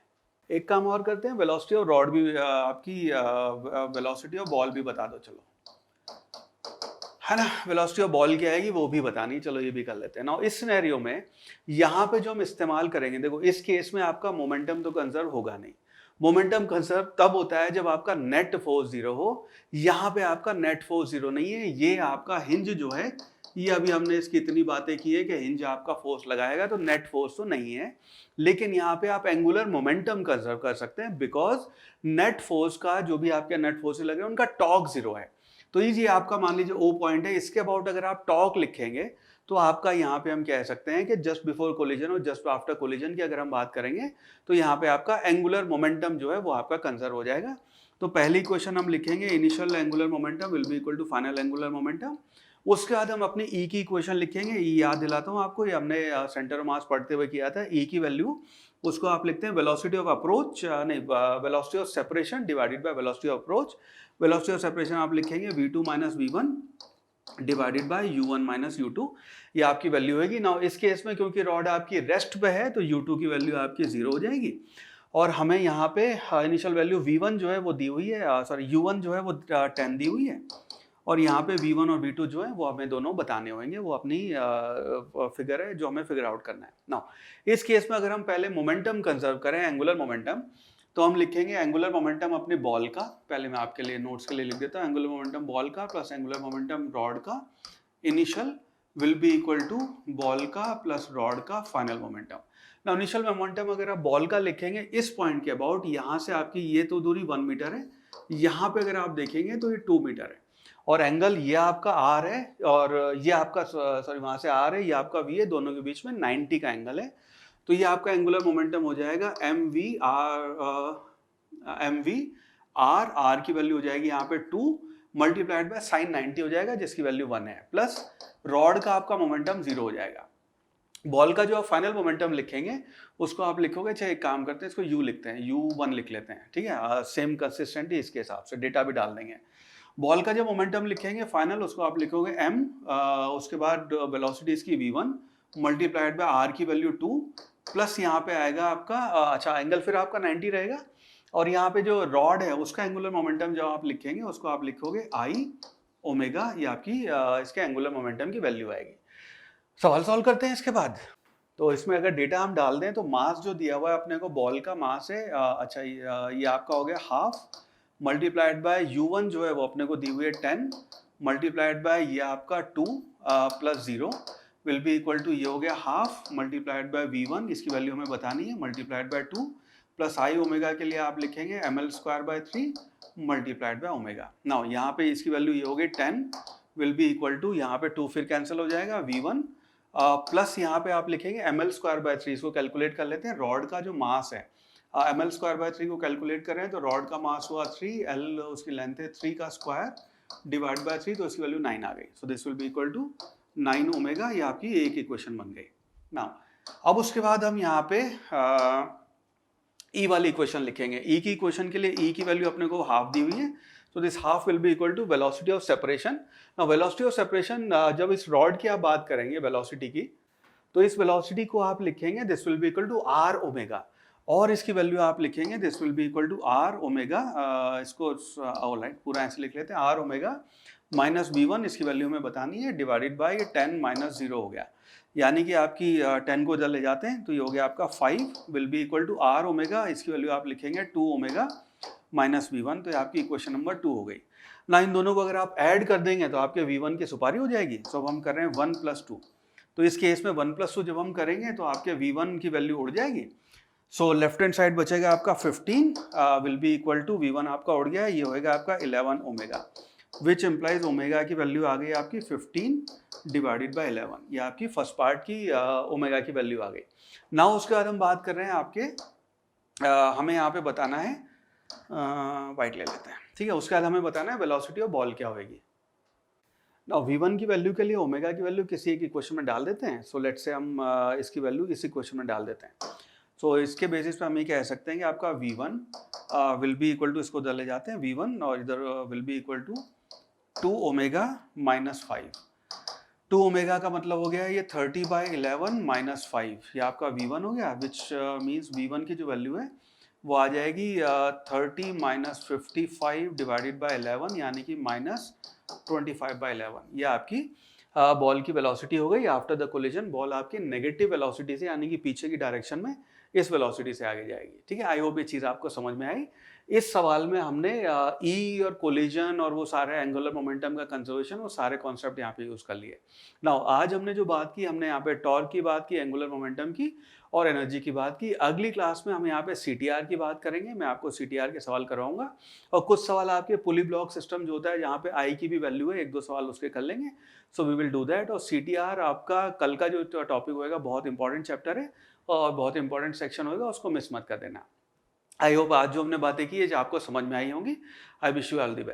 [SPEAKER 1] एक काम और करते हैं, वेलोसिटी और रॉड भी आपकी वेलोसिटी और बॉल भी बता दो, चलो, है ना। वेलोसिटी ऑफ बॉल क्या आएगी वो भी बतानी, चलो ये भी कर लेते हैं ना। इस सिनेरियो में यहाँ पे जो हम इस्तेमाल करेंगे, देखो इस केस में आपका मोमेंटम तो कंजर्व होगा नहीं। मोमेंटम कंजर्व तब होता है जब आपका नेट फोर्स 0 हो। यहाँ पे आपका नेट फोर्स 0 नहीं है, ये आपका हिंज जो है, ये अभी हमने इसकी इतनी बातें की है कि हिंज आपका फोर्स लगाएगा, तो नेट फोर्स तो नहीं है। लेकिन यहाँ पे आप एंगुलर मोमेंटम कंजर्व कर सकते हैं, बिकॉज नेट फोर्स का जो भी आपके नेट फोर्स लगे उनका टॉर्क 0 है। तो ये आपका मान लीजिए O पॉइंट है, इसके अबाउट अगर आप टॉर्क लिखेंगे तो आपका यहाँ पे हम कह सकते हैं कि जस्ट बिफोर कोलिजन और जस्ट आफ्टर कोलिजन की अगर हम बात करेंगे तो यहाँ पे आपका एंगुलर मोमेंटम जो है वो आपका कंजर्व हो जाएगा। तो पहली क्वेश्चन हम लिखेंगे, initial angular momentum will be equal to final angular momentum. उसके बाद हम अपनी E की इक्वेशन लिखेंगे। E याद दिलाता हूँ आपको, ये हमने सेंटर ऑफ मास पढ़ते हुए किया था। E की वैल्यू, उसको आप लिखते हैं वेलोसिटी ऑफ अप्रोच, नहीं, velocity of separation divided by velocity of approach. Velocity of separation आप लिखेंगे v2 minus v1 divided by u1 minus u2। ये आपकी वैल्यू होगी ना। इस केस में क्योंकि रॉड आपकी रेस्ट पे है तो u2 की वैल्यू आपकी 0 हो जाएगी, और हमें यहाँ पे इनिशियल वैल्यू v1 जो है वो दी हुई है, सॉरी u1 जो है वो 10 दी हुई है, और यहाँ पे v1 और v2 जो है वो हमें दोनों बताने होंगे। वो अपनी फिगर है जो हमें फिगर आउट करना है ना। इस केस में अगर हम पहले मोमेंटम कंजर्व करें, एंगुलर मोमेंटम, तो हम लिखेंगे एंगुलर मोमेंटम अपने बॉल का, पहले मैं आपके लिए नोट्स के लिए लिख देता हूँ, एंगुलर मोमेंटम बॉल का प्लस एंगुलर मोमेंटम रॉड का initial will be equal to ball का प्लस रॉड का फाइनल मोमेंटम। ना इनिशियल मोमेंटम अगर आप बॉल का लिखेंगे इस पॉइंट के अबाउट, यहाँ से आपकी ये तो दूरी 1 मीटर है, यहाँ पे अगर आप देखेंगे तो ये 2 मीटर है, और एंगल ये आपका R है और ये आपका, सॉरी वहाँ से R है, ये आपका V है, दोनों के बीच में 90 का एंगल है। तो ये आपका एंगुलर मोमेंटम हो जाएगा mv r की वैल्यू हो जाएगी यहाँ पे 2 मल्टीप्लाइड बाय साइन 90 हो जाएगा जिसकी वैल्यू 1 है, प्लस रॉड का आपका मोमेंटम 0 हो जाएगा। बॉल का जो आप फाइनल मोमेंटम लिखेंगे उसको आप लिखोगे, चाहे एक काम करते हैं इसको u लिखते हैं, u1 लिख लेते हैं, ठीक है, सेम कंसिस्टेंटली इसके हिसाब से डेटा भी डाल देंगे। बॉल का जो मोमेंटम लिखेंगे फाइनल उसको आप लिखोगे m, उसके बाद वेलोसिटी इसकी v1 मल्टीप्लाइड बाय r की वैल्यू 2 प्लस यहाँ पे आएगा आपका अच्छा एंगल फिर आपका 90 रहेगा, और यहाँ पे जो रॉड है उसका एंगुलर मोमेंटम जो आप लिखेंगे उसको आप लिखोगे I ओमेगा, ये आपकी इसके एंगुलर मोमेंटम की वैल्यू आएगी। सवाल सॉल्व करते हैं इसके बाद। तो इसमें अगर डेटा हम डाल दें तो मास जो दिया हुआ है अपने को बॉल का मास है, अच्छा ये आपका हो गया हाफ मल्टीप्लाइड बाय u1 जो है वो अपने को दी हुई है 10 मल्टीप्लाइड बाय ये आपका 2 plus 0 will be equal to, ये हो गया हाफ मल्टीप्लाइड बाय v1, इसकी वैल्यू हमें बतानी है, मल्टीप्लाइड बाय 2 प्लस आई ओमेगा के लिए आप लिखेंगे ml square by 3 multiplied by omega. Now यहाँ पे इसकी वैल्यू ये हो गई 10 विल बी इक्वल टू, यहाँ पे 2 फिर कैंसिल हो जाएगा, v1 प्लस यहाँ पे आप लिखेंगे ml स्क्वायर बाय 3, इसको कैलकुलेट कर लेते हैं। रॉड का जो मास है ml स्क्वायर बाय 3 को कैलकुलेट कर रहे हैं तो रॉड का मास हुआ 3, l उसकी लेंथ है 3 का स्क्वायर डिवाइड बाय 3, तो इसकी वैल्यू 9 आ गई। So this will be equal to 9 omega, ये आपकी एक इक्वेशन बन गई। नाउ अब उसके बाद हम यहाँ पे E वाली इक्वेशन लिखेंगे। E की इक्वेशन के लिए E की वैल्यू अपने को हाफ दी हुई है, so this half will be equal to velocity of separation. Now velocity of separation जब इस रॉड की आप बात करेंगे वेलोसिटी की, तो इस वेलोसिटी को आप लिखेंगे this will be equal to r omega, और इसकी वैल्यू आप लिखेंगे this will be equal to r omega, इसको ऑलराइट पूरा ऐसे लिख लेते हैं, r ओमेगा माइनस v1, इसकी वैल्यू हमें बतानी है, डिवाइडेड बाय 10 माइनस 0 हो गया, यानी कि आपकी 10 को इधर ले जाते हैं तो ये हो गया आपका 5 will be equal to r omega, इसकी वैल्यू आप लिखेंगे 2 ओमेगा माइनस v1, तो ये आपकी इक्वेशन नंबर 2 हो गई। ना इन दोनों को अगर आप ऐड कर देंगे तो आपके V1 की सुपारी हो जाएगी। सो अब हम कर रहे हैं 1 + 2, तो इस केस में 1 + 2 जब हम करेंगे तो आपके V1 की वैल्यू उड़ जाएगी। सो लेफ्ट हैंड साइड बचेगा आपका 15 will be equal to V1 आपका उड़ गया, ये होएगा आपका 11 ओमेगा, विच इम्प्लाइज ओमेगा की वैल्यू आ गई आपकी 15 डिवाइडेड बाय 11, ये आपकी फर्स्ट पार्ट की ओमेगा की वैल्यू आ गई। नाउ उसके बाद हम बात कर रहे हैं आपके हमें यहाँ पे बताना है, वाइट ले लेते हैं, ठीक है। उसके बाद हमें बताना है वेलोसिटी ऑफ बॉल क्या होगी। नाउ V1 की वैल्यू के लिए ओमेगा की वैल्यू किसी एक इक्वेशन में डाल देते हैं। सो लेट्स से हम इसकी वैल्यू इस इक्वेशन में डाल देते हैं। सो इसके बेसिस पे हम ये कह सकते हैं कि आपका V1 will be equal to, इसको ले जाते हैं V1 और इधर will be equal to 2 omega minus 5। 2 omega का मतलब हो गया ये 30/11 माइनस 5, ये आपका V1 हो गया, विच मीन्स V1 की जो वैल्यू है वो आ जाएगी 30 माइनस 55 डिवाइडेड बाय 11, यानी कि माइनस 25/11। ये आपकी बॉल की वेलोसिटी हो गई आफ्टर द कोलिजन। बॉल आपकी नेगेटिव वेलोसिटी से, यानी कि पीछे की डायरेक्शन में इस वेलोसिटी से आगे जाएगी, ठीक है। आई होप ये चीज़ आपको समझ में आई। इस सवाल में हमने ई और कोलिजन और वो सारे एंगुलर मोमेंटम का कंजर्वेशन, वो सारे कॉन्सेप्ट यहाँ पे यूज़ कर लिए। नाउ आज हमने जो बात की, हमने यहाँ पे टॉर्क की बात की, एंगुलर मोमेंटम की और एनर्जी की बात की। अगली क्लास में हम यहाँ पे CTR की बात करेंगे, मैं आपको CTR के सवाल करवाऊंगा और कुछ सवाल आपके पुली ब्लॉक सिस्टम जो होता है जहाँ पे आई की भी वैल्यू है, 1-2 सवाल उसके कर लेंगे। So we will do that. और CTR आपका कल का जो टॉपिक होएगा बहुत इंपॉर्टेंट चैप्टर है और बहुत इंपॉर्टेंट सेक्शन होगा, उसको मिस मत कर देना। आई होप आज जो हमने बातें की है जो आपको समझ में आई होंगी। I wish you all the best.